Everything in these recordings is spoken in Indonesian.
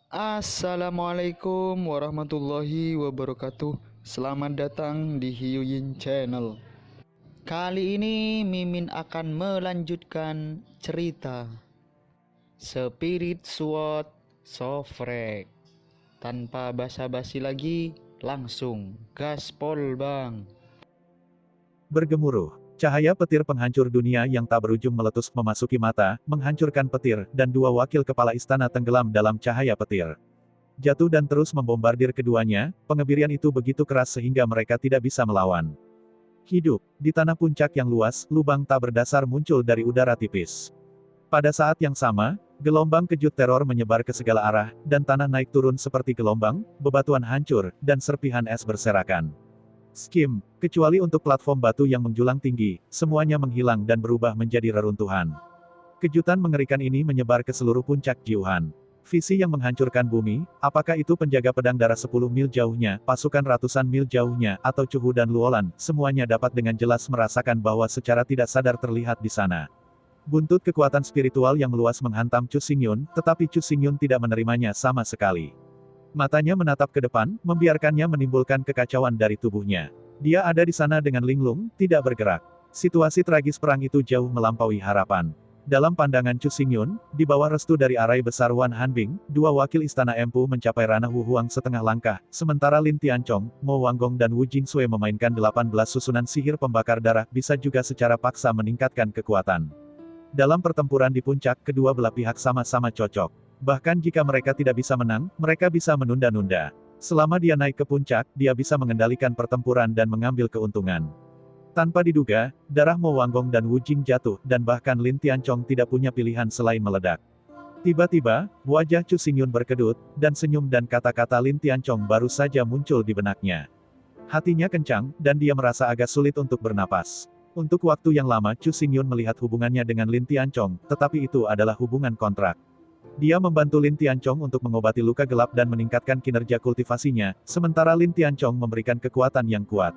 Assalamualaikum warahmatullahi wabarakatuh. Selamat datang di Hyuyin Channel. Kali ini Mimin akan melanjutkan cerita Spirit Sword Sofrek. Tanpa basa-basi lagi, langsung gaspol bang. Bergemuruh. Cahaya petir penghancur dunia yang tak berujung meletus memasuki mata, menghancurkan petir, dan dua wakil kepala istana tenggelam dalam cahaya petir. Jatuh dan terus membombardir keduanya, pengebirian itu begitu keras sehingga mereka tidak bisa melawan. Hidup, di tanah puncak yang luas, lubang tak berdasar muncul dari udara tipis. Pada saat yang sama, gelombang kejut teror menyebar ke segala arah, dan tanah naik turun seperti gelombang, bebatuan hancur, dan serpihan es berserakan. Skim, kecuali untuk platform batu yang menjulang tinggi, semuanya menghilang dan berubah menjadi reruntuhan. Kejutan mengerikan ini menyebar ke seluruh puncak Jiuhan. Visi yang menghancurkan bumi, apakah itu penjaga pedang darah 10 mil jauhnya, pasukan ratusan mil jauhnya, atau Cuhu dan Luolan, semuanya dapat dengan jelas merasakan bahwa secara tidak sadar terlihat di sana. Buntut kekuatan spiritual yang meluas menghantam Chu Xingyun, tetapi Chu Xingyun tidak menerimanya sama sekali. Matanya menatap ke depan, membiarkannya menimbulkan kekacauan dari tubuhnya. Dia ada di sana dengan linglung, tidak bergerak. Situasi tragis perang itu jauh melampaui harapan. Dalam pandangan Chu Xingyun, di bawah restu dari arai besar Wan Hanbing, dua wakil istana empu mencapai ranah Wu Huang setengah langkah, sementara Lin Tianchong, Mo Wanggong dan Wu Jingsui memainkan 18 susunan sihir pembakar darah bisa juga secara paksa meningkatkan kekuatan. Dalam pertempuran di puncak, kedua belah pihak sama-sama cocok. Bahkan jika mereka tidak bisa menang, mereka bisa menunda-nunda. Selama dia naik ke puncak, dia bisa mengendalikan pertempuran dan mengambil keuntungan. Tanpa diduga, darah Mo Wanggong dan Wu Jing jatuh, dan bahkan Lin Tianchong tidak punya pilihan selain meledak. Tiba-tiba, wajah Chu Xingyun berkedut, dan senyum dan kata-kata Lin Tianchong baru saja muncul di benaknya. Hatinya kencang, dan dia merasa agak sulit untuk bernapas. Untuk waktu yang lama Chu Xingyun melihat hubungannya dengan Lin Tianchong, tetapi itu adalah hubungan kontrak. Dia membantu Lin Tianchong untuk mengobati luka gelap dan meningkatkan kinerja kultivasinya, sementara Lin Tianchong memberikan kekuatan yang kuat.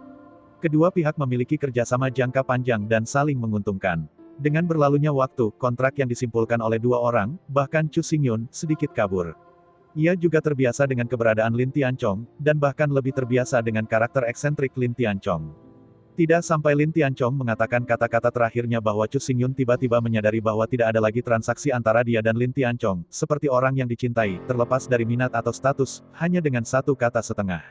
Kedua pihak memiliki kerjasama jangka panjang dan saling menguntungkan. Dengan berlalunya waktu, kontrak yang disimpulkan oleh dua orang, bahkan Chu Xingyun, sedikit kabur. Ia juga terbiasa dengan keberadaan Lin Tianchong, dan bahkan lebih terbiasa dengan karakter eksentrik Lin Tianchong. Tidak sampai Lin Tianchong mengatakan kata-kata terakhirnya bahwa Chu Xingyun tiba-tiba menyadari bahwa tidak ada lagi transaksi antara dia dan Lin Tianchong, seperti orang yang dicintai, terlepas dari minat atau status, hanya dengan satu kata setengah.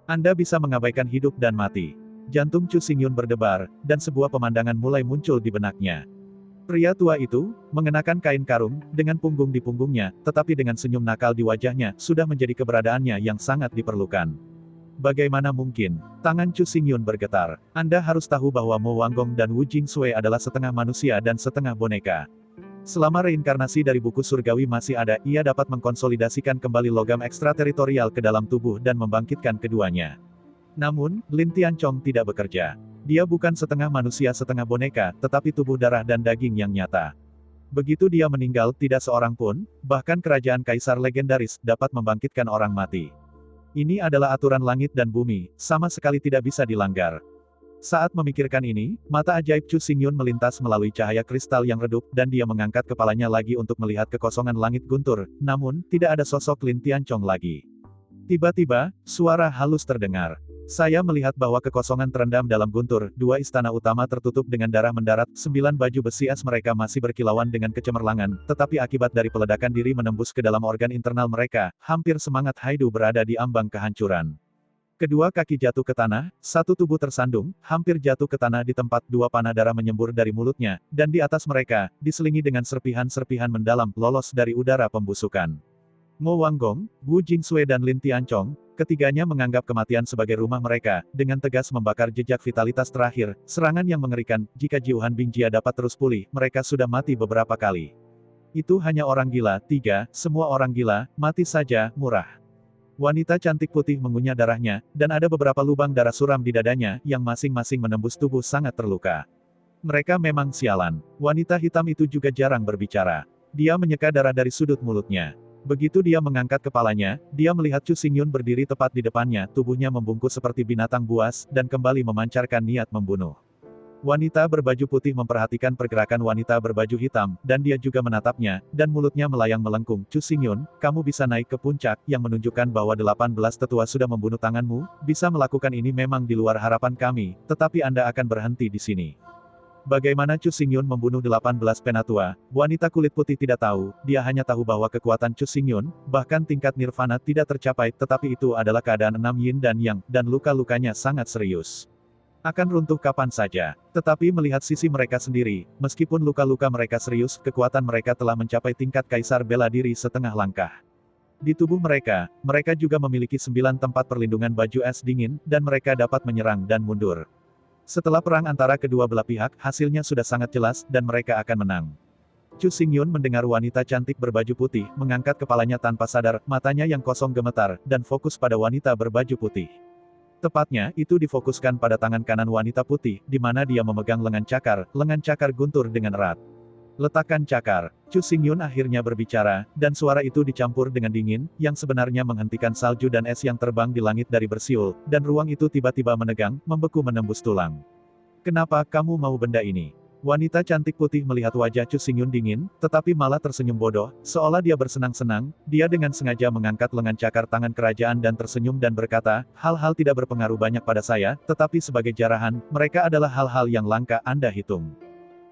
Anda bisa mengabaikan hidup dan mati. Jantung Chu Xingyun berdebar, dan sebuah pemandangan mulai muncul di benaknya. Pria tua itu, mengenakan kain karung, dengan punggung di punggungnya, tetapi dengan senyum nakal di wajahnya, sudah menjadi keberadaannya yang sangat diperlukan. Bagaimana mungkin? Tangan Chu Xingyun bergetar. Anda harus tahu bahwa Mo Wanggong dan Wu Jingsui adalah setengah manusia dan setengah boneka. Selama reinkarnasi dari buku surgawi masih ada, ia dapat mengkonsolidasikan kembali logam ekstrateritorial ke dalam tubuh dan membangkitkan keduanya. Namun, Lin Tianchong tidak bekerja. Dia bukan setengah manusia setengah boneka, tetapi tubuh darah dan daging yang nyata. Begitu dia meninggal, tidak seorang pun, bahkan kerajaan kaisar legendaris, dapat membangkitkan orang mati. Ini adalah aturan langit dan bumi, sama sekali tidak bisa dilanggar. Saat memikirkan ini, mata ajaib Chu Xingyun melintas melalui cahaya kristal yang redup, dan dia mengangkat kepalanya lagi untuk melihat kekosongan langit guntur, namun, tidak ada sosok Lin Tianchong lagi. Tiba-tiba, suara halus terdengar. Saya melihat bahwa kekosongan terendam dalam guntur, dua istana utama tertutup dengan darah mendarat, 9 baju besi es mereka masih berkilauan dengan kecemerlangan, tetapi akibat dari peledakan diri menembus ke dalam organ internal mereka, hampir semangat Haidu berada di ambang kehancuran. Kedua kaki jatuh ke tanah, satu tubuh tersandung, hampir jatuh ke tanah di tempat dua panah darah menyembur dari mulutnya, dan di atas mereka, diselingi dengan serpihan-serpihan mendalam, lolos dari udara pembusukan. Mo Wanggong, Wu Jingsui dan Lin Tianchong, ketiganya menganggap kematian sebagai rumah mereka, dengan tegas membakar jejak vitalitas terakhir, serangan yang mengerikan, jika Jiuhan Bingjia dapat terus pulih, mereka sudah mati beberapa kali. Itu hanya orang gila, semua orang gila, mati saja, murah. Wanita cantik putih mengunyah darahnya, dan ada beberapa lubang darah suram di dadanya, yang masing-masing menembus tubuh sangat terluka. Mereka memang sialan. Wanita hitam itu juga jarang berbicara. Dia menyeka darah dari sudut mulutnya. Begitu dia mengangkat kepalanya, dia melihat Chu Xingyun berdiri tepat di depannya, tubuhnya membungkuk seperti binatang buas, dan kembali memancarkan niat membunuh. Wanita berbaju putih memperhatikan pergerakan wanita berbaju hitam, dan dia juga menatapnya, dan mulutnya melayang melengkung. Chu Xingyun, kamu bisa naik ke puncak, yang menunjukkan bahwa 18 tetua sudah membunuh tanganmu, bisa melakukan ini memang di luar harapan kami, tetapi Anda akan berhenti di sini. Bagaimana Chu Xingyun membunuh 18 penatua, wanita kulit putih tidak tahu, dia hanya tahu bahwa kekuatan Chu Xingyun, bahkan tingkat nirvana tidak tercapai, tetapi itu adalah keadaan 6 yin dan yang, dan luka-lukanya sangat serius. Akan runtuh kapan saja. Tetapi melihat sisi mereka sendiri, meskipun luka-luka mereka serius, kekuatan mereka telah mencapai tingkat kaisar bela diri setengah langkah. Di tubuh mereka, mereka juga memiliki 9 tempat perlindungan baju es dingin, dan mereka dapat menyerang dan mundur. Setelah perang antara kedua belah pihak, hasilnya sudah sangat jelas, dan mereka akan menang. Chu Xingyun mendengar wanita cantik berbaju putih, mengangkat kepalanya tanpa sadar, matanya yang kosong gemetar, dan fokus pada wanita berbaju putih. Tepatnya, itu difokuskan pada tangan kanan wanita putih, di mana dia memegang lengan cakar guntur dengan erat. Letakkan cakar. Chu Xingyun akhirnya berbicara, dan suara itu dicampur dengan dingin, yang sebenarnya menghentikan salju dan es yang terbang di langit dari bersiul, dan ruang itu tiba-tiba menegang, membeku menembus tulang. Kenapa kamu mau benda ini? Wanita cantik putih melihat wajah Chu Xingyun dingin, tetapi malah tersenyum bodoh, seolah dia bersenang-senang. Dia dengan sengaja mengangkat lengan cakar tangan kerajaan dan tersenyum dan berkata, hal-hal tidak berpengaruh banyak pada saya, tetapi sebagai jarahan, mereka adalah hal-hal yang langka Anda hitung.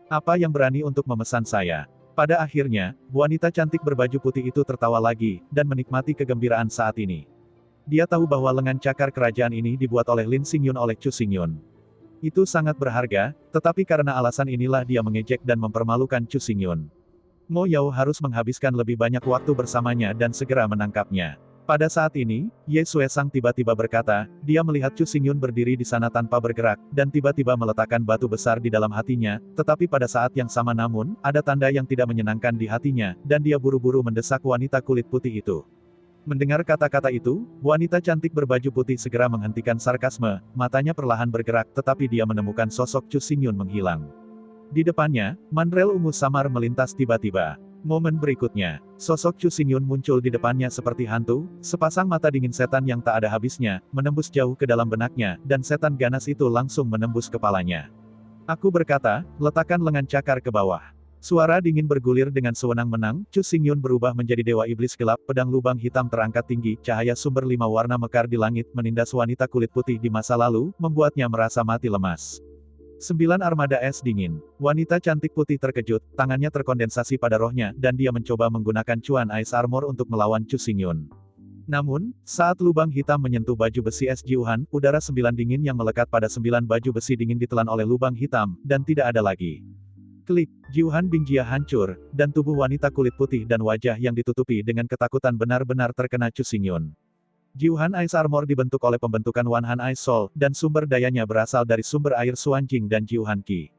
Apa yang berani untuk memesan saya? Pada akhirnya, wanita cantik berbaju putih itu tertawa lagi, dan menikmati kegembiraan saat ini. Dia tahu bahwa lengan cakar kerajaan ini dibuat oleh Lin Xingyun oleh Chu Xingyun. Itu sangat berharga, tetapi karena alasan inilah dia mengejek dan mempermalukan Chu Xingyun. Mo Yao harus menghabiskan lebih banyak waktu bersamanya dan segera menangkapnya. Pada saat ini, Ye Xuesang tiba-tiba berkata, dia melihat Chu Xingyun berdiri di sana tanpa bergerak, dan tiba-tiba meletakkan batu besar di dalam hatinya, tetapi pada saat yang sama namun, ada tanda yang tidak menyenangkan di hatinya, dan dia buru-buru mendesak wanita kulit putih itu. Mendengar kata-kata itu, wanita cantik berbaju putih segera menghentikan sarkasme, matanya perlahan bergerak tetapi dia menemukan sosok Chu Xingyun menghilang. Di depannya, mandrel ungu samar melintas tiba-tiba. Momen berikutnya, sosok Chu Xingyun muncul di depannya seperti hantu, sepasang mata dingin setan yang tak ada habisnya, menembus jauh ke dalam benaknya, dan setan ganas itu langsung menembus kepalanya. Aku berkata, letakkan lengan cakar ke bawah. Suara dingin bergulir dengan sewenang-wenang, Chu Xingyun berubah menjadi dewa iblis gelap, pedang lubang hitam terangkat tinggi, cahaya sumber 5 warna mekar di langit, menindas wanita kulit putih di masa lalu, membuatnya merasa mati lemas. 9 armada es dingin. Wanita cantik putih terkejut, tangannya terkondensasi pada rohnya, dan dia mencoba menggunakan Chuan Ice Armor untuk melawan Chu Xingyun. Namun, saat lubang hitam menyentuh baju besi es Jiuhan, udara 9 dingin yang melekat pada 9 baju besi dingin ditelan oleh lubang hitam, dan tidak ada lagi. Klik, Jiuhan Bingjia hancur, dan tubuh wanita kulit putih dan wajah yang ditutupi dengan ketakutan benar-benar terkena Chu Xingyun. Jiuhan Ice Armor dibentuk oleh pembentukan Wanhan Ice Soul, dan sumber dayanya berasal dari sumber air Suanjing dan Jiuhan Qi.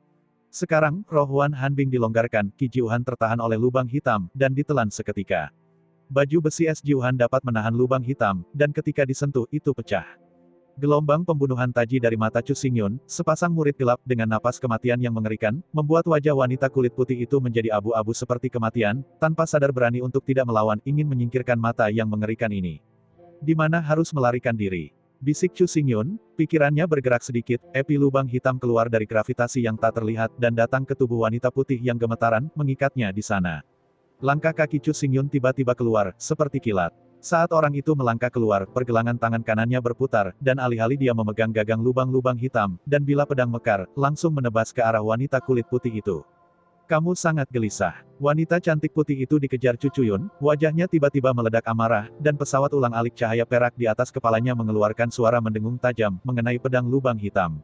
Sekarang, roh Wan Hanbing dilonggarkan, Qi Jiuhan tertahan oleh lubang hitam, dan ditelan seketika. Baju besi es Jiuhan dapat menahan lubang hitam, dan ketika disentuh, itu pecah. Gelombang pembunuhan taji dari mata Chu Xingyun, sepasang murid gelap dengan napas kematian yang mengerikan, membuat wajah wanita kulit putih itu menjadi abu-abu seperti kematian, tanpa sadar berani untuk tidak melawan, ingin menyingkirkan mata yang mengerikan ini. Di mana harus melarikan diri? Bisik Chu Xingyun, pikirannya bergerak sedikit, api lubang hitam keluar dari gravitasi yang tak terlihat dan datang ke tubuh wanita putih yang gemetaran, mengikatnya di sana. Langkah kaki Chu Xingyun tiba-tiba keluar, seperti kilat. Saat orang itu melangkah keluar, pergelangan tangan kanannya berputar, dan alih-alih dia memegang gagang lubang-lubang hitam, dan bila pedang mekar, langsung menebas ke arah wanita kulit putih itu. Kamu sangat gelisah. Wanita cantik putih itu dikejar Chu Cuyun, wajahnya tiba-tiba meledak amarah, dan pesawat ulang-alik cahaya perak di atas kepalanya mengeluarkan suara mendengung tajam, mengenai pedang lubang hitam.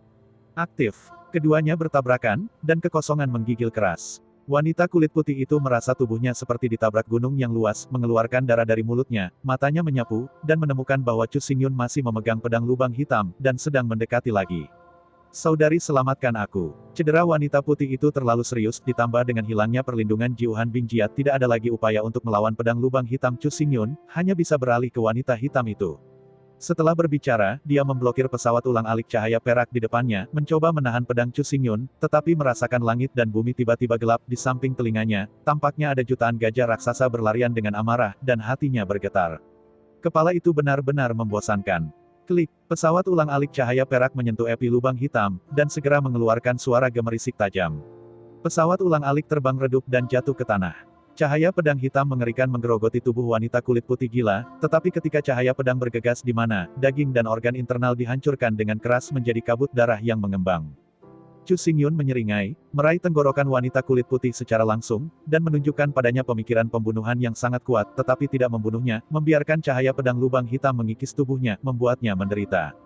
Aktif. Keduanya bertabrakan, dan kekosongan menggigil keras. Wanita kulit putih itu merasa tubuhnya seperti ditabrak gunung yang luas, mengeluarkan darah dari mulutnya, matanya menyapu, dan menemukan bahwa Chu Xingyun masih memegang pedang lubang hitam, dan sedang mendekati lagi. Saudari, selamatkan aku. Cedera wanita putih itu terlalu serius, ditambah dengan hilangnya perlindungan Jiuhan Bingjia, tidak ada lagi upaya untuk melawan pedang lubang hitam Chu Xingyun, hanya bisa beralih ke wanita hitam itu. Setelah berbicara, dia memblokir pesawat ulang-alik cahaya perak di depannya, mencoba menahan pedang Chu Xingyun, tetapi merasakan langit dan bumi tiba-tiba gelap di samping telinganya, tampaknya ada jutaan gajah raksasa berlarian dengan amarah, dan hatinya bergetar. Kepala itu benar-benar membosankan. Klik, pesawat ulang-alik cahaya perak menyentuh api lubang hitam, dan segera mengeluarkan suara gemerisik tajam. Pesawat ulang-alik terbang redup dan jatuh ke tanah. Cahaya pedang hitam mengerikan menggerogoti tubuh wanita kulit putih gila, tetapi ketika cahaya pedang bergegas di mana, daging dan organ internal dihancurkan dengan keras menjadi kabut darah yang mengembang. Chu Xingyun menyeringai, meraih tenggorokan wanita kulit putih secara langsung, dan menunjukkan padanya pemikiran pembunuhan yang sangat kuat, tetapi tidak membunuhnya, membiarkan cahaya pedang lubang hitam mengikis tubuhnya, membuatnya menderita.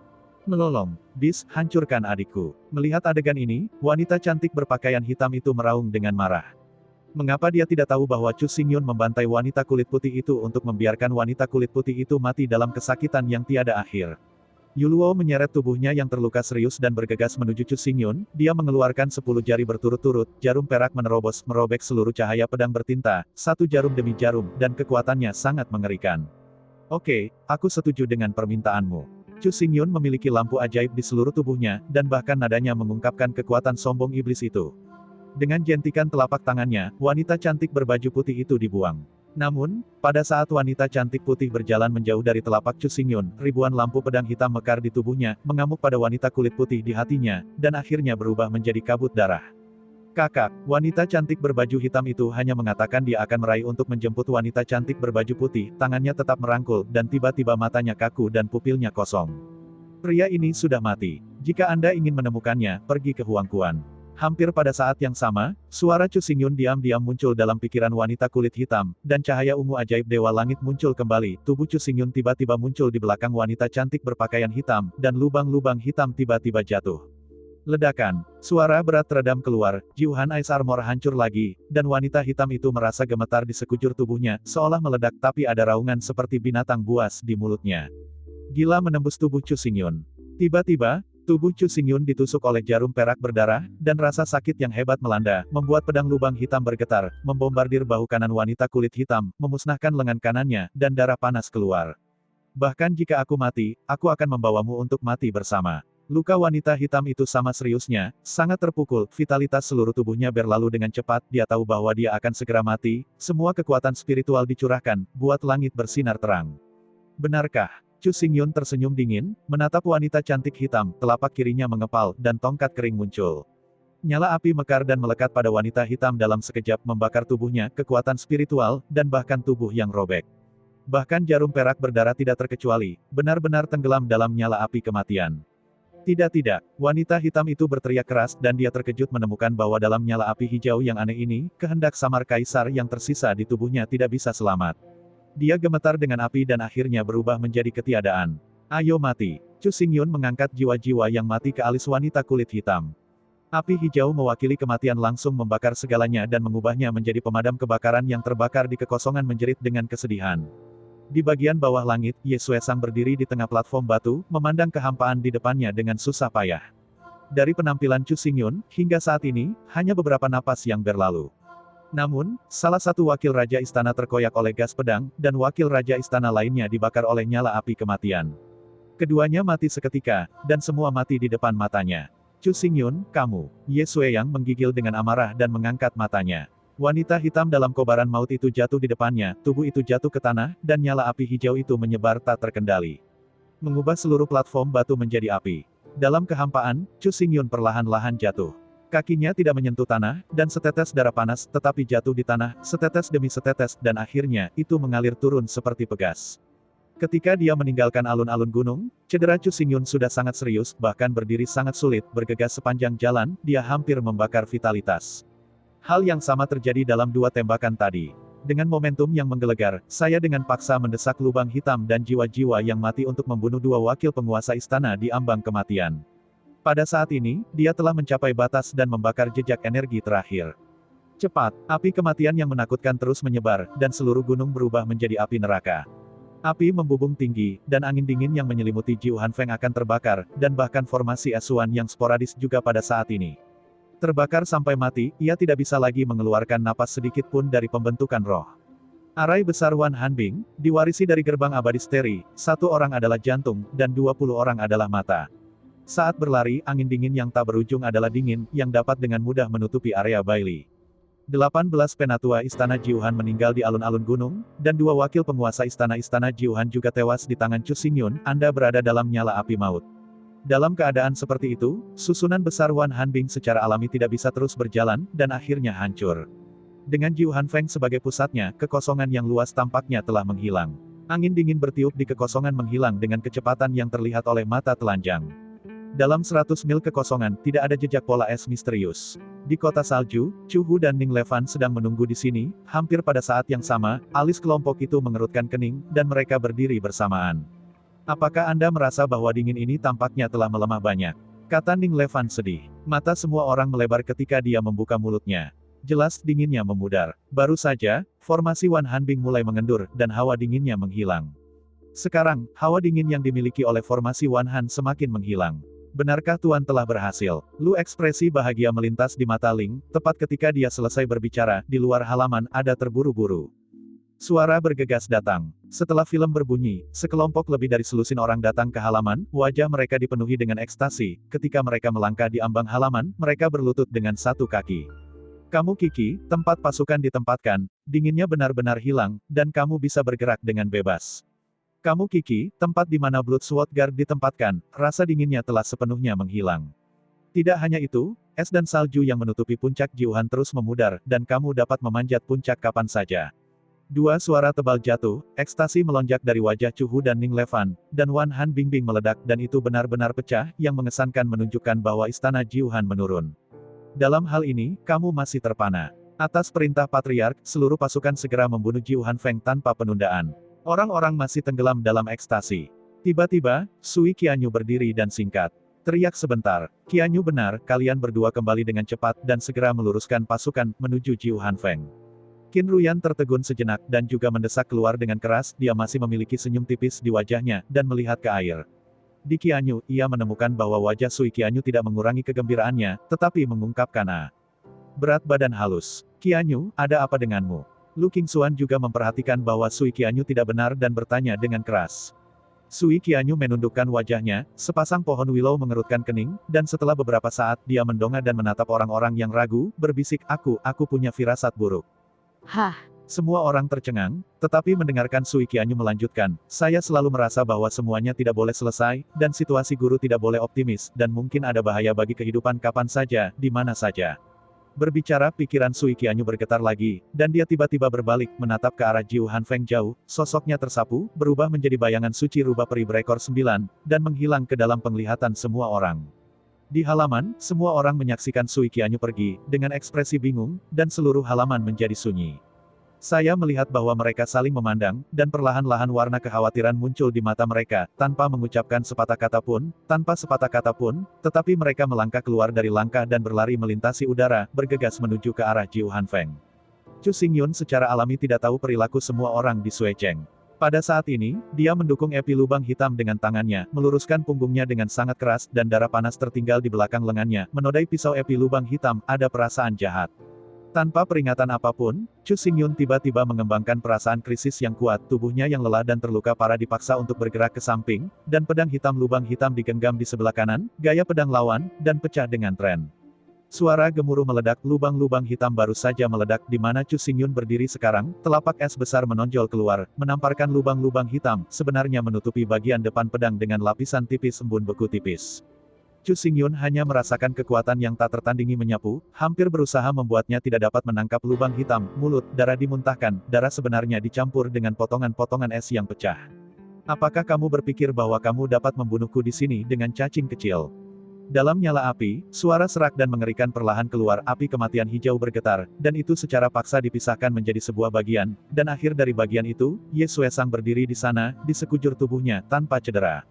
Melolong, bis, hancurkan adikku. Melihat adegan ini, wanita cantik berpakaian hitam itu meraung dengan marah. Mengapa dia tidak tahu bahwa Chu Xingyun membantai wanita kulit putih itu untuk membiarkan wanita kulit putih itu mati dalam kesakitan yang tiada akhir? Yuluo menyeret tubuhnya yang terluka serius dan bergegas menuju Chu Xingyun, dia mengeluarkan 10 jari berturut-turut, jarum perak menerobos, merobek seluruh cahaya pedang bertinta, satu jarum demi jarum, dan kekuatannya sangat mengerikan. Oke, aku setuju dengan permintaanmu. Chu Xingyun memiliki lampu ajaib di seluruh tubuhnya, dan bahkan nadanya mengungkapkan kekuatan sombong iblis itu. Dengan jentikan telapak tangannya, wanita cantik berbaju putih itu dibuang. Namun, pada saat wanita cantik putih berjalan menjauh dari telapak Chu Xingyun, ribuan lampu pedang hitam mekar di tubuhnya, mengamuk pada wanita kulit putih di hatinya, dan akhirnya berubah menjadi kabut darah. Kakak, wanita cantik berbaju hitam itu hanya mengatakan dia akan meraih untuk menjemput wanita cantik berbaju putih, tangannya tetap merangkul, dan tiba-tiba matanya kaku dan pupilnya kosong. Pria ini sudah mati. Jika Anda ingin menemukannya, pergi ke Huangquan. Hampir pada saat yang sama, suara Chu Xingyun diam-diam muncul dalam pikiran wanita kulit hitam, dan cahaya ungu ajaib Dewa Langit muncul kembali. Tubuh Chu Xingyun tiba-tiba muncul di belakang wanita cantik berpakaian hitam, dan lubang-lubang hitam tiba-tiba jatuh. Ledakan, suara berat teredam keluar, Jiuhan Ice Armor hancur lagi, dan wanita hitam itu merasa gemetar di sekujur tubuhnya, seolah meledak tapi ada raungan seperti binatang buas di mulutnya. Gila menembus tubuh Chu Xingyun. Tiba-tiba, tubuh Chu Xingyun ditusuk oleh jarum perak berdarah, dan rasa sakit yang hebat melanda, membuat pedang lubang hitam bergetar, membombardir bahu kanan wanita kulit hitam, memusnahkan lengan kanannya, dan darah panas keluar. Bahkan jika aku mati, aku akan membawamu untuk mati bersama. Luka wanita hitam itu sama seriusnya, sangat terpukul, vitalitas seluruh tubuhnya berlalu dengan cepat, dia tahu bahwa dia akan segera mati, semua kekuatan spiritual dicurahkan, buat langit bersinar terang. Benarkah? Chu Xingyun tersenyum dingin, menatap wanita cantik hitam, telapak kirinya mengepal, dan tongkat kering muncul. Nyala api mekar dan melekat pada wanita hitam dalam sekejap membakar tubuhnya, kekuatan spiritual, dan bahkan tubuh yang robek. Bahkan jarum perak berdarah tidak terkecuali, benar-benar tenggelam dalam nyala api kematian. Tidak, wanita hitam itu berteriak keras dan dia terkejut menemukan bahwa dalam nyala api hijau yang aneh ini, kehendak samar kaisar yang tersisa di tubuhnya tidak bisa selamat. Dia gemetar dengan api dan akhirnya berubah menjadi ketiadaan. Ayo mati. Chu Xingyun mengangkat jiwa-jiwa yang mati ke alis wanita kulit hitam. Api hijau mewakili kematian langsung membakar segalanya dan mengubahnya menjadi pemadam kebakaran yang terbakar di kekosongan menjerit dengan kesedihan. Di bagian bawah langit, Ye Xuesang berdiri di tengah platform batu, memandang kehampaan di depannya dengan susah payah. Dari penampilan Chu Xingyun, hingga saat ini, hanya beberapa napas yang berlalu. Namun, salah satu wakil raja istana terkoyak oleh gas pedang, dan wakil raja istana lainnya dibakar oleh nyala api kematian. Keduanya mati seketika, dan semua mati di depan matanya. Chu Xingyun, kamu. Ye Xueyang menggigil dengan amarah dan mengangkat matanya. Wanita hitam dalam kobaran maut itu jatuh di depannya, tubuh itu jatuh ke tanah, dan nyala api hijau itu menyebar tak terkendali. Mengubah seluruh platform batu menjadi api. Dalam kehampaan, Chu Xingyun perlahan-lahan jatuh. Kakinya tidak menyentuh tanah, dan setetes darah panas, tetapi jatuh di tanah, setetes demi setetes, dan akhirnya, itu mengalir turun seperti pegas. Ketika dia meninggalkan alun-alun gunung, cedera Chu Xingyun sudah sangat serius, bahkan berdiri sangat sulit, bergegas sepanjang jalan, dia hampir membakar vitalitas. Hal yang sama terjadi dalam dua tembakan tadi. Dengan momentum yang menggelegar, saya dengan paksa mendesak lubang hitam dan jiwa-jiwa yang mati untuk membunuh dua wakil penguasa istana di ambang kematian. Pada saat ini, dia telah mencapai batas dan membakar jejak energi terakhir. Cepat, api kematian yang menakutkan terus menyebar, dan seluruh gunung berubah menjadi api neraka. Api membubung tinggi, dan angin dingin yang menyelimuti Jiu Hanfeng akan terbakar, dan bahkan formasi asuhan yang sporadis juga pada saat ini. Terbakar sampai mati, ia tidak bisa lagi mengeluarkan napas sedikit pun dari pembentukan roh. Arai besar Wan Hanbing, diwarisi dari gerbang abadi Steri, 1 orang adalah jantung, dan 20 orang adalah mata. Saat berlari, angin dingin yang tak berujung adalah dingin, yang dapat dengan mudah menutupi area Bailey. 18 penatua istana Jiuhan meninggal di alun-alun gunung, dan 2 wakil penguasa istana-istana Jiuhan juga tewas di tangan Chu Xingyun. Anda berada dalam nyala api maut. Dalam keadaan seperti itu, susunan besar Wan Hanbing secara alami tidak bisa terus berjalan, dan akhirnya hancur. Dengan Jiu Hanfeng sebagai pusatnya, kekosongan yang luas tampaknya telah menghilang. Angin dingin bertiup di kekosongan menghilang dengan kecepatan yang terlihat oleh mata telanjang. Dalam 100 mil kekosongan, tidak ada jejak pola es misterius. Di kota salju, Chu Hu dan Ning Levan sedang menunggu di sini. Hampir pada saat yang sama, alis kelompok itu mengerutkan kening, dan mereka berdiri bersamaan. Apakah Anda merasa bahwa dingin ini tampaknya telah melemah banyak? Kata Ning Levan sedih. Mata semua orang melebar ketika dia membuka mulutnya. Jelas dinginnya memudar. Baru saja, formasi Wan Hanbing mulai mengendur, dan hawa dinginnya menghilang. Sekarang, hawa dingin yang dimiliki oleh formasi Wan Han semakin menghilang. Benarkah Tuan telah berhasil? Lu ekspresi bahagia melintas di mata Ling, tepat ketika dia selesai berbicara, di luar halaman ada terburu-buru. Suara bergegas datang. Setelah film berbunyi, sekelompok lebih dari selusin orang datang ke halaman, wajah mereka dipenuhi dengan ekstasi. Ketika mereka melangkah di ambang halaman, mereka berlutut dengan satu kaki. Kamu Kiki, tempat pasukan ditempatkan, dinginnya benar-benar hilang, dan kamu bisa bergerak dengan bebas. Kamu Kiki, tempat di mana Blood Sword Guard ditempatkan, rasa dinginnya telah sepenuhnya menghilang. Tidak hanya itu, es dan salju yang menutupi puncak Jiuhan terus memudar, dan kamu dapat memanjat puncak kapan saja. 2 suara tebal jatuh, ekstasi melonjak dari wajah Chu Hu dan Ning Levan, dan Wan Han Bingbing meledak dan itu benar-benar pecah, yang mengesankan menunjukkan bahwa istana Jiuhan menurun. Dalam hal ini, kamu masih terpana. Atas perintah Patriark, seluruh pasukan segera membunuh Jiu Hanfeng tanpa penundaan. Orang-orang masih tenggelam dalam ekstasi. Tiba-tiba, Sui Qianyu berdiri dan singkat. Teriak sebentar. Qianyu benar, kalian berdua kembali dengan cepat dan segera meluruskan pasukan menuju Jiu Hanfeng. Qin Ruyan tertegun sejenak dan juga mendesak keluar dengan keras, dia masih memiliki senyum tipis di wajahnya, dan melihat ke air. Di Qianyu, ia menemukan bahwa wajah Sui Qianyu tidak mengurangi kegembiraannya, tetapi mengungkapkan berat badan halus. Qianyu, ada apa denganmu? Lu Qingxuan juga memperhatikan bahwa Sui Qianyu tidak benar dan bertanya dengan keras. Sui Qianyu menundukkan wajahnya, sepasang pohon willow mengerutkan kening, dan setelah beberapa saat dia mendongak dan menatap orang-orang yang ragu, berbisik, aku punya firasat buruk. Hah? Semua orang tercengang, tetapi mendengarkan Sui Qianyu melanjutkan, saya selalu merasa bahwa semuanya tidak boleh selesai, dan situasi guru tidak boleh optimis, dan mungkin ada bahaya bagi kehidupan kapan saja, di mana saja. Berbicara, pikiran Sui Qianyu bergetar lagi, dan dia tiba-tiba berbalik, menatap ke arah Jiu Hanfeng jauh, sosoknya tersapu, berubah menjadi bayangan suci rubah peri berekor 9, dan menghilang ke dalam penglihatan semua orang. Di halaman, semua orang menyaksikan Sui Qianyu pergi, dengan ekspresi bingung, dan seluruh halaman menjadi sunyi. Saya melihat bahwa mereka saling memandang, dan perlahan-lahan warna kekhawatiran muncul di mata mereka, tanpa mengucapkan sepatah kata pun, tetapi mereka melangkah keluar dari langkah dan berlari melintasi udara, bergegas menuju ke arah Jiu Hanfeng. Chu Xingyun secara alami tidak tahu perilaku semua orang di Suecheng. Pada saat ini, dia mendukung epi lubang hitam dengan tangannya, meluruskan punggungnya dengan sangat keras, dan darah panas tertinggal di belakang lengannya, menodai pisau epi lubang hitam, ada perasaan jahat. Tanpa peringatan apapun, Chu Xingyun tiba-tiba mengembangkan perasaan krisis yang kuat, tubuhnya yang lelah dan terluka parah dipaksa untuk bergerak ke samping, dan pedang hitam lubang hitam digenggam di sebelah kanan, gaya pedang lawan, dan pecah dengan tren. Suara gemuruh meledak, lubang-lubang hitam baru saja meledak di mana Chu Xingyun berdiri sekarang, telapak es besar menonjol keluar, menamparkan lubang-lubang hitam, sebenarnya menutupi bagian depan pedang dengan lapisan tipis embun beku tipis. Chu Xingyun hanya merasakan kekuatan yang tak tertandingi menyapu, hampir berusaha membuatnya tidak dapat menangkap lubang hitam, mulut, darah dimuntahkan, darah sebenarnya dicampur dengan potongan-potongan es yang pecah. Apakah kamu berpikir bahwa kamu dapat membunuhku di sini dengan cacing kecil? Dalam nyala api, suara serak dan mengerikan perlahan keluar, api kematian hijau bergetar, dan itu secara paksa dipisahkan menjadi sebuah bagian, dan akhir dari bagian itu, Ye Suesang berdiri di sana, di sekujur tubuhnya, tanpa cedera.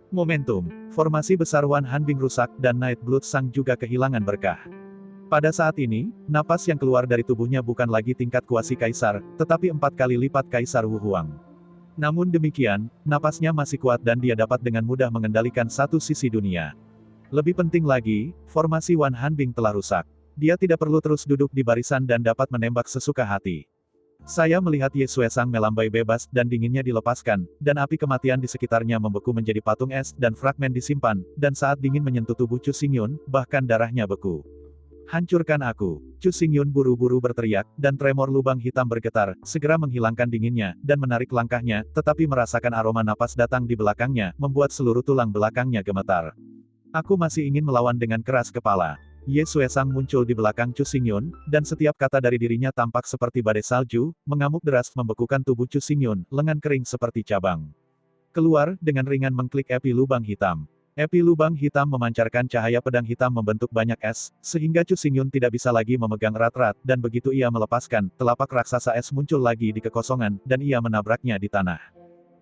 Momentum, formasi besar Wan Hanbing rusak, dan Night Blood Sang juga kehilangan berkah. Pada saat ini, napas yang keluar dari tubuhnya bukan lagi tingkat kuasi kaisar, tetapi 4 kali lipat kaisar Wu Huang. Namun demikian, napasnya masih kuat dan dia dapat dengan mudah mengendalikan satu sisi dunia. Lebih penting lagi, formasi Wan Hanbing telah rusak. Dia tidak perlu terus duduk di barisan dan dapat menembak sesuka hati. Saya melihat Ye Suesang melambai bebas, dan dinginnya dilepaskan, dan api kematian di sekitarnya membeku menjadi patung es, dan fragmen disimpan, dan saat dingin menyentuh tubuh Chu Xingyun, bahkan darahnya beku. Hancurkan aku. Chu Xingyun buru-buru berteriak, dan tremor lubang hitam bergetar, segera menghilangkan dinginnya, dan menarik langkahnya, tetapi merasakan aroma napas datang di belakangnya, membuat seluruh tulang belakangnya gemetar. Aku masih ingin melawan dengan keras kepala. Ye Xuesang muncul di belakang Chu Xingyun, dan setiap kata dari dirinya tampak seperti badai salju, mengamuk deras membekukan tubuh Chu Xingyun, lengan kering seperti cabang. Keluar, dengan ringan mengklik api lubang hitam. Api lubang hitam memancarkan cahaya pedang hitam membentuk banyak es, sehingga Chu Xingyun tidak bisa lagi memegang erat-erat, dan begitu ia melepaskan, telapak raksasa es muncul lagi di kekosongan, dan ia menabraknya di tanah.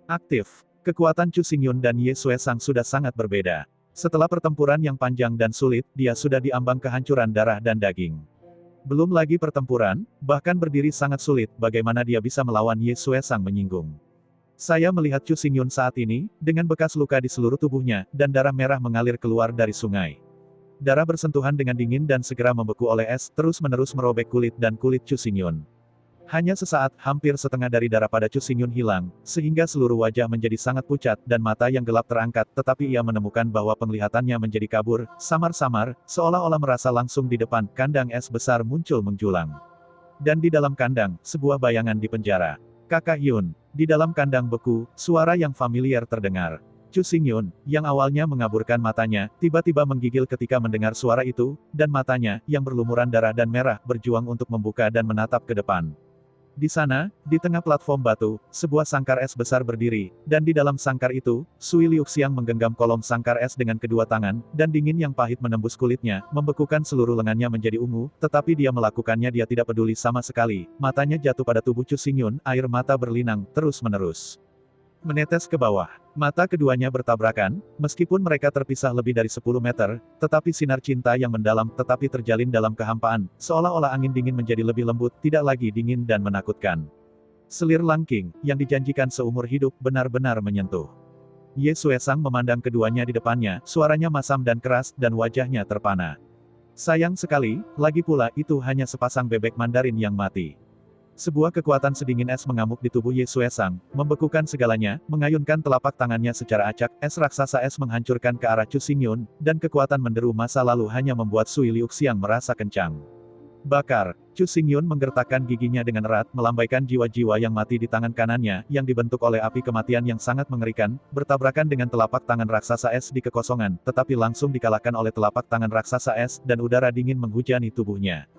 Aktif. Kekuatan Chu Xingyun dan Ye Xuesang sudah sangat berbeda. Setelah pertempuran yang panjang dan sulit, dia sudah diambang kehancuran darah dan daging. Belum lagi pertempuran, bahkan berdiri sangat sulit, bagaimana dia bisa melawan Ye Xuesang menyinggung. Saya melihat Chu Xingyun saat ini, dengan bekas luka di seluruh tubuhnya, dan darah merah mengalir keluar dari sungai. Darah bersentuhan dengan dingin dan segera membeku oleh es, terus-menerus merobek kulit dan kulit Chu Xingyun. Hanya sesaat, hampir setengah dari darah pada Chu Xingyun hilang, sehingga seluruh wajah menjadi sangat pucat, dan mata yang gelap terangkat, tetapi ia menemukan bahwa penglihatannya menjadi kabur, samar-samar, seolah-olah merasa langsung di depan, kandang es besar muncul menjulang. Dan di dalam kandang, sebuah bayangan di penjara. Kakak Yun. Di dalam kandang beku, suara yang familiar terdengar. Chu Xingyun, yang awalnya mengaburkan matanya, tiba-tiba menggigil ketika mendengar suara itu, dan matanya, yang berlumuran darah dan merah, berjuang untuk membuka dan menatap ke depan. Di sana, di tengah platform batu, sebuah sangkar es besar berdiri, dan di dalam sangkar itu, Sui Liuxiang menggenggam kolom sangkar es dengan kedua tangan, dan dingin yang pahit menembus kulitnya, membekukan seluruh lengannya menjadi ungu, tetapi dia melakukannya dia tidak peduli sama sekali, matanya jatuh pada tubuh Chu Xingyun, air mata berlinang, terus-menerus menetes ke bawah. Mata keduanya bertabrakan, meskipun mereka terpisah lebih dari 10 meter, tetapi sinar cinta yang mendalam tetapi terjalin dalam kehampaan, seolah-olah angin dingin menjadi lebih lembut, tidak lagi dingin dan menakutkan. Selir langking, yang dijanjikan seumur hidup, benar-benar menyentuh. Ye Xuesang memandang keduanya di depannya, suaranya masam dan keras, dan wajahnya terpana. Sayang sekali, lagi pula, itu hanya sepasang bebek Mandarin yang mati. Sebuah kekuatan sedingin es mengamuk di tubuh Ye Xuesang, membekukan segalanya, mengayunkan telapak tangannya secara acak, es raksasa es menghancurkan ke arah Chu Xingyun, dan kekuatan menderu masa lalu hanya membuat Sui Liuxiang merasa kencang. Bakar. Chu Xingyun menggertakkan giginya dengan erat, melambaikan jiwa-jiwa yang mati di tangan kanannya, yang dibentuk oleh api kematian yang sangat mengerikan, bertabrakan dengan telapak tangan raksasa es di kekosongan, tetapi langsung dikalahkan oleh telapak tangan raksasa es, dan udara dingin menghujani tubuhnya.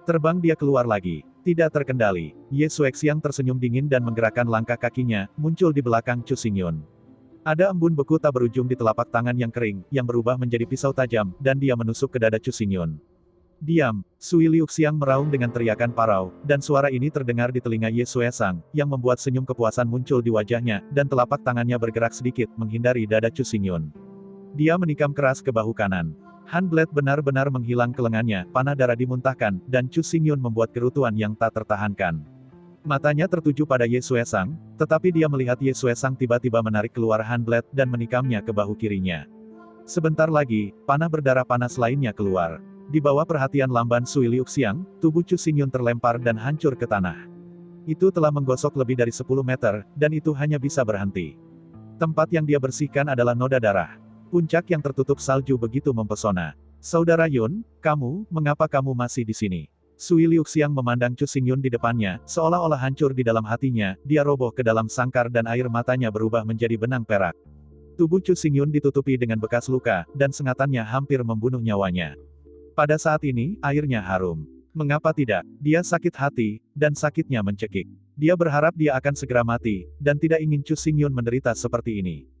Terbang dia keluar lagi. Tidak terkendali. Ye Xuexiang tersenyum dingin dan menggerakkan langkah kakinya, muncul di belakang Chu Xingyun. Ada embun beku tak berujung di telapak tangan yang kering, yang berubah menjadi pisau tajam, dan dia menusuk ke dada Chu Xingyun. Diam. Sui Liuxiang meraung dengan teriakan parau, dan suara ini terdengar di telinga Ye Xuesang, yang membuat senyum kepuasan muncul di wajahnya, dan telapak tangannya bergerak sedikit, menghindari dada Chu Xingyun. Dia menikam keras ke bahu kanan. Handblade benar-benar menghilang ke lengannya, panah darah dimuntahkan, dan Chu Xingyun membuat kerutuan yang tak tertahankan. Matanya tertuju pada Ye Xuesang, tetapi dia melihat Ye Xuesang tiba-tiba menarik keluar handblade dan menikamnya ke bahu kirinya. Sebentar lagi, panah berdarah panas lainnya keluar. Di bawah perhatian lamban Sui Liuxiang, tubuh Chu Xingyun terlempar dan hancur ke tanah. Itu telah menggosok lebih dari 10 meter, dan itu hanya bisa berhenti. Tempat yang dia bersihkan adalah noda darah. Puncak yang tertutup salju begitu mempesona. Saudara Yun, mengapa kamu masih di sini? Sui Liuxiang memandang Chu Xingyun di depannya, seolah-olah hancur di dalam hatinya, dia roboh ke dalam sangkar dan air matanya berubah menjadi benang perak. Tubuh Chu Xingyun ditutupi dengan bekas luka, dan sengatannya hampir membunuh nyawanya. Pada saat ini, airnya harum. Mengapa tidak? Dia sakit hati, dan sakitnya mencekik. Dia berharap dia akan segera mati, dan tidak ingin Chu Xingyun menderita seperti ini.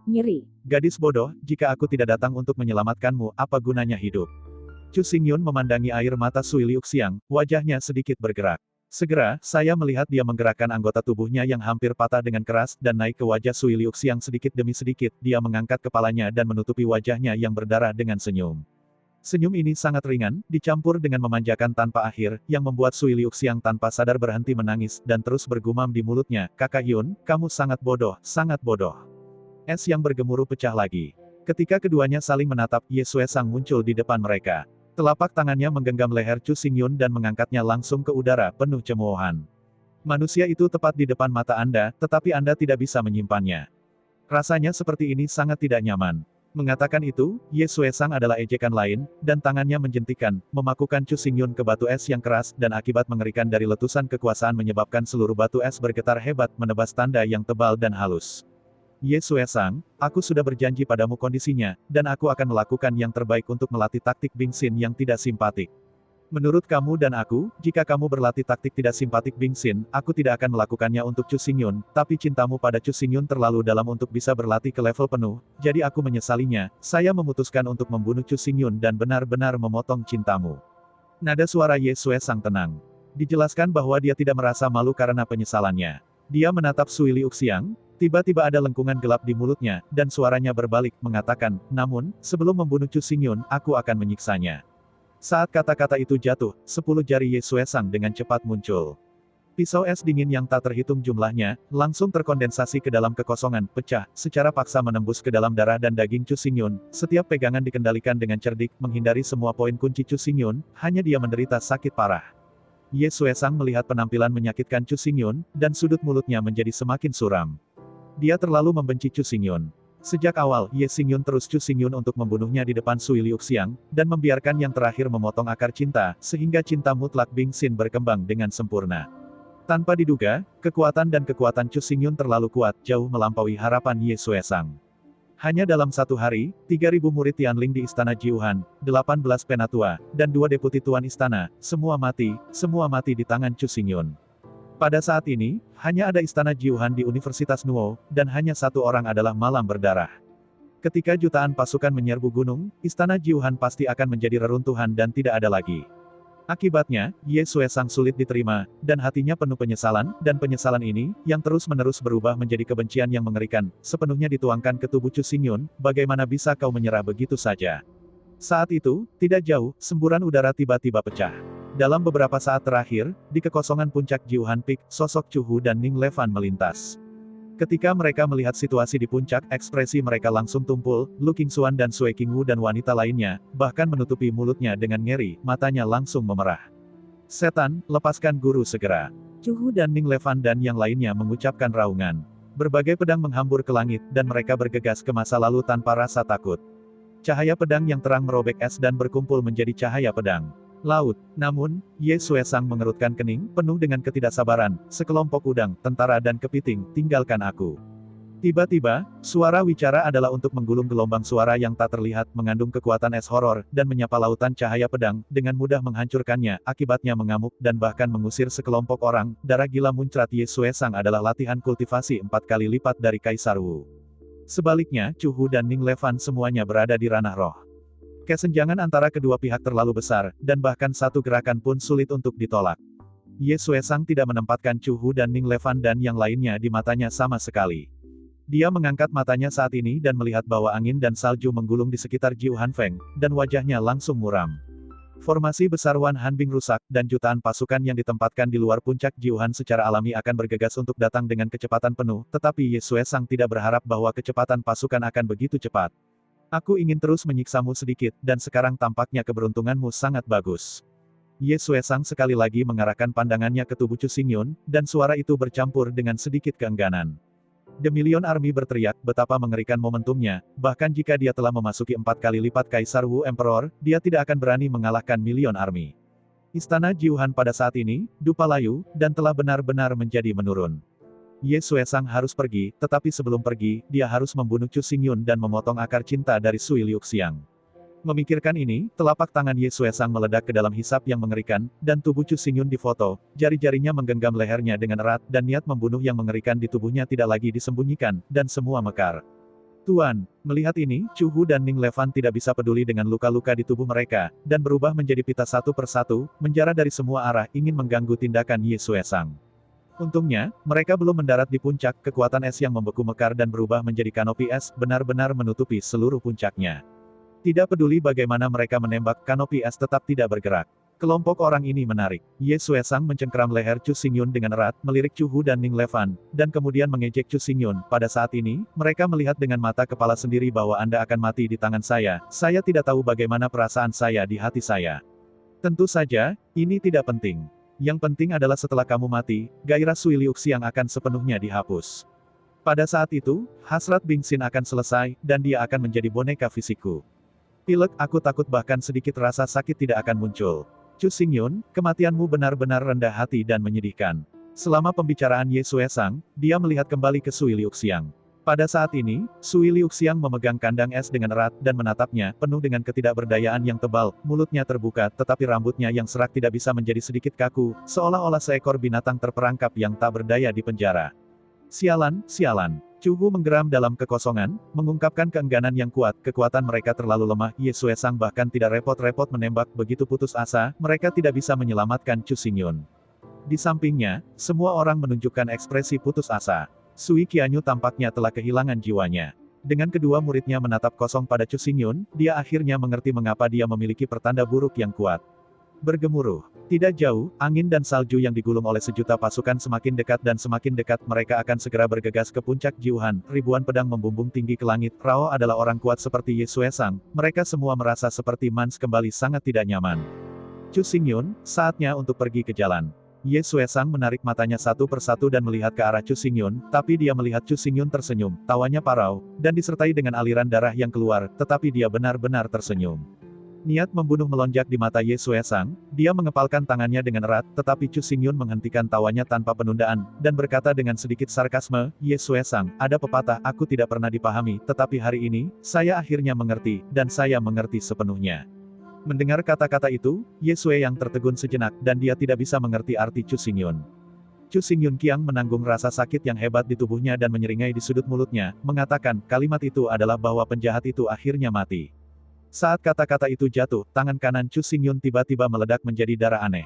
Ngiri. Gadis bodoh, jika aku tidak datang untuk menyelamatkanmu, apa gunanya hidup? Chu Xingyun memandangi air mata Sui Liuxiang, wajahnya sedikit bergerak. Segera, saya melihat dia menggerakkan anggota tubuhnya yang hampir patah dengan keras, dan naik ke wajah Sui Liuxiang sedikit demi sedikit, dia mengangkat kepalanya dan menutupi wajahnya yang berdarah dengan senyum. Senyum ini sangat ringan, dicampur dengan memanjakan tanpa akhir, yang membuat Sui Liuxiang tanpa sadar berhenti menangis, dan terus bergumam di mulutnya, Kakak Yun, kamu sangat bodoh, sangat bodoh. Es yang bergemuruh pecah lagi. Ketika keduanya saling menatap, Ye Xuesang muncul di depan mereka. Telapak tangannya menggenggam leher Chu Xingyun dan mengangkatnya langsung ke udara, penuh cemoohan. Manusia itu tepat di depan mata Anda, tetapi Anda tidak bisa menyimpannya. Rasanya seperti ini sangat tidak nyaman. Mengatakan itu, Ye Suesang adalah ejekan lain, dan tangannya menjentikan, memakukan Chu Xingyun ke batu es yang keras, dan akibat mengerikan dari letusan kekuasaan menyebabkan seluruh batu es bergetar hebat, menebas tanda yang tebal dan halus. Ye Suesang, aku sudah berjanji padamu kondisinya, dan aku akan melakukan yang terbaik untuk melatih taktik Bingxin yang tidak simpatik. Menurut kamu dan aku, jika kamu berlatih taktik tidak simpatik Bingxin, aku tidak akan melakukannya untuk Chu Xingyun, tapi cintamu pada Chu Xingyun terlalu dalam untuk bisa berlatih ke level penuh, jadi aku menyesalinya, saya memutuskan untuk membunuh Chu Xingyun dan benar-benar memotong cintamu. Nada suara Ye Suesang tenang. Dijelaskan bahwa dia tidak merasa malu karena penyesalannya. Dia menatap Sui Liuxiang. Tiba-tiba ada lengkungan gelap di mulutnya, dan suaranya berbalik, mengatakan, namun, sebelum membunuh Chu Xingyun, aku akan menyiksanya. Saat kata-kata itu jatuh, 10 jari Ye Suesang dengan cepat muncul. Pisau es dingin yang tak terhitung jumlahnya, langsung terkondensasi ke dalam kekosongan, pecah, secara paksa menembus ke dalam darah dan daging Chu Xingyun. Setiap pegangan dikendalikan dengan cerdik, menghindari semua poin kunci Chu Xingyun, hanya dia menderita sakit parah. Ye Suesang melihat penampilan menyakitkan Chu Xingyun, dan sudut mulutnya menjadi semakin suram. Dia terlalu membenci Chu Xingyun. Sejak awal, Ye Xingyun terus Chu Xingyun untuk membunuhnya di depan Sui Liuxiang, dan membiarkan yang terakhir memotong akar cinta, sehingga cinta mutlak Bingxin berkembang dengan sempurna. Tanpa diduga, kekuatan Chu Xingyun terlalu kuat, jauh melampaui harapan Ye Suesang. Hanya dalam satu hari, 3.000 murid Tianling di Istana Jiuhan, 18 penatua, dan 2 deputi tuan istana, semua mati di tangan Chu Xingyun. Pada saat ini, hanya ada Istana Jiuhan di Universitas Nuo, dan hanya satu orang adalah Malam Berdarah. Ketika jutaan pasukan menyerbu gunung, Istana Jiuhan pasti akan menjadi reruntuhan dan tidak ada lagi. Akibatnya, Ye Suesang sulit diterima, dan hatinya penuh penyesalan, dan penyesalan ini, yang terus-menerus berubah menjadi kebencian yang mengerikan, sepenuhnya dituangkan ke tubuh Chu Xingyun, bagaimana bisa kau menyerah begitu saja? Saat itu, tidak jauh, semburan udara tiba-tiba pecah. Dalam beberapa saat terakhir, di kekosongan puncak Jiuhan Peak, sosok Chu Hu dan Ning Lefan melintas. Ketika mereka melihat situasi di puncak, ekspresi mereka langsung tumpul, Lu Qingxuan dan Sui Qingwu dan wanita lainnya, bahkan menutupi mulutnya dengan ngeri, matanya langsung memerah. Setan, lepaskan guru segera. Chu Hu dan Ning Lefan dan yang lainnya mengucapkan raungan. Berbagai pedang menghambur ke langit, dan mereka bergegas ke masa lalu tanpa rasa takut. Cahaya pedang yang terang merobek es dan berkumpul menjadi cahaya pedang. Laut. Namun, Ye Suesang mengerutkan kening, penuh dengan ketidaksabaran, sekelompok udang, tentara dan kepiting, tinggalkan aku. Tiba-tiba, suara wicara adalah untuk menggulung gelombang suara yang tak terlihat, mengandung kekuatan es horor, dan menyapa lautan cahaya pedang, dengan mudah menghancurkannya, akibatnya mengamuk, dan bahkan mengusir sekelompok orang. Darah gila muncrat Ye Suesang adalah latihan kultivasi 4 kali lipat dari Kaisar Wu. Sebaliknya, Chu Hu dan Ning Lefan semuanya berada di ranah roh. Kesenjangan antara kedua pihak terlalu besar, dan bahkan satu gerakan pun sulit untuk ditolak. Ye Suesang tidak menempatkan Chu Hu dan Ning Lefan dan yang lainnya di matanya sama sekali. Dia mengangkat matanya saat ini dan melihat bahwa angin dan salju menggulung di sekitar Jiuhan Feng, dan wajahnya langsung muram. Formasi besar Wan Hanbing rusak, dan jutaan pasukan yang ditempatkan di luar puncak Jiuhan secara alami akan bergegas untuk datang dengan kecepatan penuh, tetapi Ye Suesang tidak berharap bahwa kecepatan pasukan akan begitu cepat. Aku ingin terus menyiksamu sedikit, dan sekarang tampaknya keberuntunganmu sangat bagus. Ye Suesang sekali lagi mengarahkan pandangannya ke tubuh Chu Xingyun, dan suara itu bercampur dengan sedikit keengganan. The Million Army berteriak, betapa mengerikan momentumnya, bahkan jika dia telah memasuki 4 kali lipat Kaisar Wu Emperor, dia tidak akan berani mengalahkan Million Army. Istana Jiuhan pada saat ini, dupa layu, dan telah benar-benar menjadi menurun. Ye Suesang harus pergi, tetapi sebelum pergi, dia harus membunuh Chu Xingyun dan memotong akar cinta dari Sui Liuxiang. Memikirkan ini, telapak tangan Ye Suesang meledak ke dalam hisap yang mengerikan, dan tubuh Chu Xingyun difoto, jari-jarinya menggenggam lehernya dengan erat, dan niat membunuh yang mengerikan di tubuhnya tidak lagi disembunyikan, dan semua mekar. Tuan, melihat ini, Chu Hu dan Ning Lefan tidak bisa peduli dengan luka-luka di tubuh mereka, dan berubah menjadi pita satu persatu, menjara dari semua arah, ingin mengganggu tindakan Ye Suesang. Untungnya, mereka belum mendarat di puncak, kekuatan es yang membeku mekar dan berubah menjadi kanopi es, benar-benar menutupi seluruh puncaknya. Tidak peduli bagaimana mereka menembak, kanopi es tetap tidak bergerak. Kelompok orang ini menarik. Ye Suesang mencengkeram leher Chu Xingyun dengan erat, melirik Chu Hu dan Ning Lefan, dan kemudian mengejek Chu Xingyun. Pada saat ini, mereka melihat dengan mata kepala sendiri bahwa Anda akan mati di tangan saya tidak tahu bagaimana perasaan saya di hati saya. Tentu saja, ini tidak penting. Yang penting adalah setelah kamu mati, gairah Sui Liuxiang akan sepenuhnya dihapus. Pada saat itu, hasrat Bingxin akan selesai, dan dia akan menjadi boneka fisikku. Pilek, aku takut bahkan sedikit rasa sakit tidak akan muncul. Chu Xingyun, kematianmu benar-benar rendah hati dan menyedihkan. Selama pembicaraan Ye Xuesang, dia melihat kembali ke Sui Liuxiang. Pada saat ini, Sui Liuxiang memegang kandang es dengan erat dan menatapnya, penuh dengan ketidakberdayaan yang tebal, mulutnya terbuka tetapi rambutnya yang serak tidak bisa menjadi sedikit kaku, seolah-olah seekor binatang terperangkap yang tak berdaya di penjara. Sialan, sialan. Chu Hu menggeram dalam kekosongan, mengungkapkan keengganan yang kuat, kekuatan mereka terlalu lemah, Ye Xuesang bahkan tidak repot-repot menembak, begitu putus asa, mereka tidak bisa menyelamatkan Chu Xingyun. Di sampingnya, semua orang menunjukkan ekspresi putus asa. Sui Qianyu tampaknya telah kehilangan jiwanya. Dengan kedua muridnya menatap kosong pada Chu Xingyun, dia akhirnya mengerti mengapa dia memiliki pertanda buruk yang kuat. Bergemuruh. Tidak jauh, angin dan salju yang digulung oleh sejuta pasukan semakin dekat dan semakin dekat, mereka akan segera bergegas ke puncak Jiuhan, ribuan pedang membumbung tinggi ke langit, Rao adalah orang kuat seperti Ye Xuesang, mereka semua merasa seperti Mans kembali sangat tidak nyaman. Chu Xingyun, saatnya untuk pergi ke jalan. Ye Xuesang menarik matanya satu persatu dan melihat ke arah Chu Xingyun, tapi dia melihat Chu Xingyun tersenyum, tawanya parau, dan disertai dengan aliran darah yang keluar, tetapi dia benar-benar tersenyum. Niat membunuh melonjak di mata Ye Xuesang, dia mengepalkan tangannya dengan erat, tetapi Chu Xingyun menghentikan tawanya tanpa penundaan, dan berkata dengan sedikit sarkasme, Ye Xuesang, ada pepatah, aku tidak pernah dipahami, tetapi hari ini, saya akhirnya mengerti, dan saya mengerti sepenuhnya. Mendengar kata-kata itu, Ye Xuesang tertegun sejenak, dan dia tidak bisa mengerti arti Chu Xingyun. Chu Xingyun Qiang menanggung rasa sakit yang hebat di tubuhnya dan menyeringai di sudut mulutnya, mengatakan, kalimat itu adalah bahwa penjahat itu akhirnya mati. Saat kata-kata itu jatuh, tangan kanan Chu Xingyun tiba-tiba meledak menjadi darah aneh.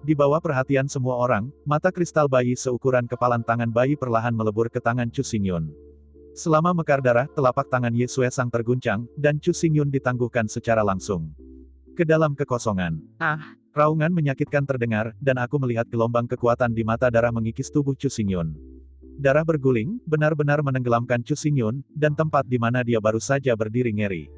Di bawah perhatian semua orang, mata kristal bayi seukuran kepalan tangan bayi perlahan melebur ke tangan Chu Xingyun. Selama mekar darah, telapak tangan Ye Xuesang terguncang, dan Chu Xingyun ditangguhkan secara langsung ke dalam kekosongan. Raungan menyakitkan terdengar, dan aku melihat gelombang kekuatan di mata darah mengikis tubuh Chu Xingyun. Darah berguling, benar-benar menenggelamkan Chu Xingyun, dan tempat di mana dia baru saja berdiri ngeri.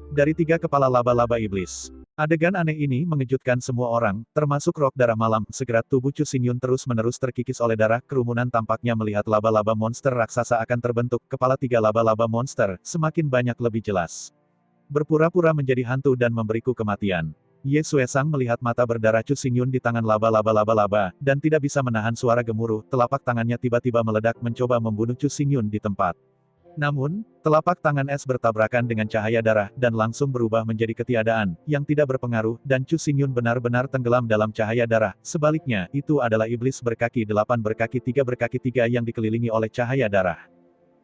Dari 3 kepala laba-laba iblis. Adegan aneh ini mengejutkan semua orang, termasuk Roh Darah Malam. Segera tubuh Chu Xingyun terus-menerus terkikis oleh darah. Kerumunan tampaknya melihat laba-laba monster raksasa akan terbentuk. Kepala 3 laba-laba monster, semakin banyak lebih jelas. Berpura-pura menjadi hantu dan memberiku kematian. Ye Xuesang melihat mata berdarah Chu Xingyun di tangan laba-laba, dan tidak bisa menahan suara gemuruh. Telapak tangannya tiba-tiba meledak mencoba membunuh Chu Xingyun di tempat. Namun, telapak tangan es bertabrakan dengan cahaya darah, dan langsung berubah menjadi ketiadaan, yang tidak berpengaruh, dan Chu Xingyun benar-benar tenggelam dalam cahaya darah. Sebaliknya, itu adalah iblis berkaki 8 berkaki 3 yang dikelilingi oleh cahaya darah.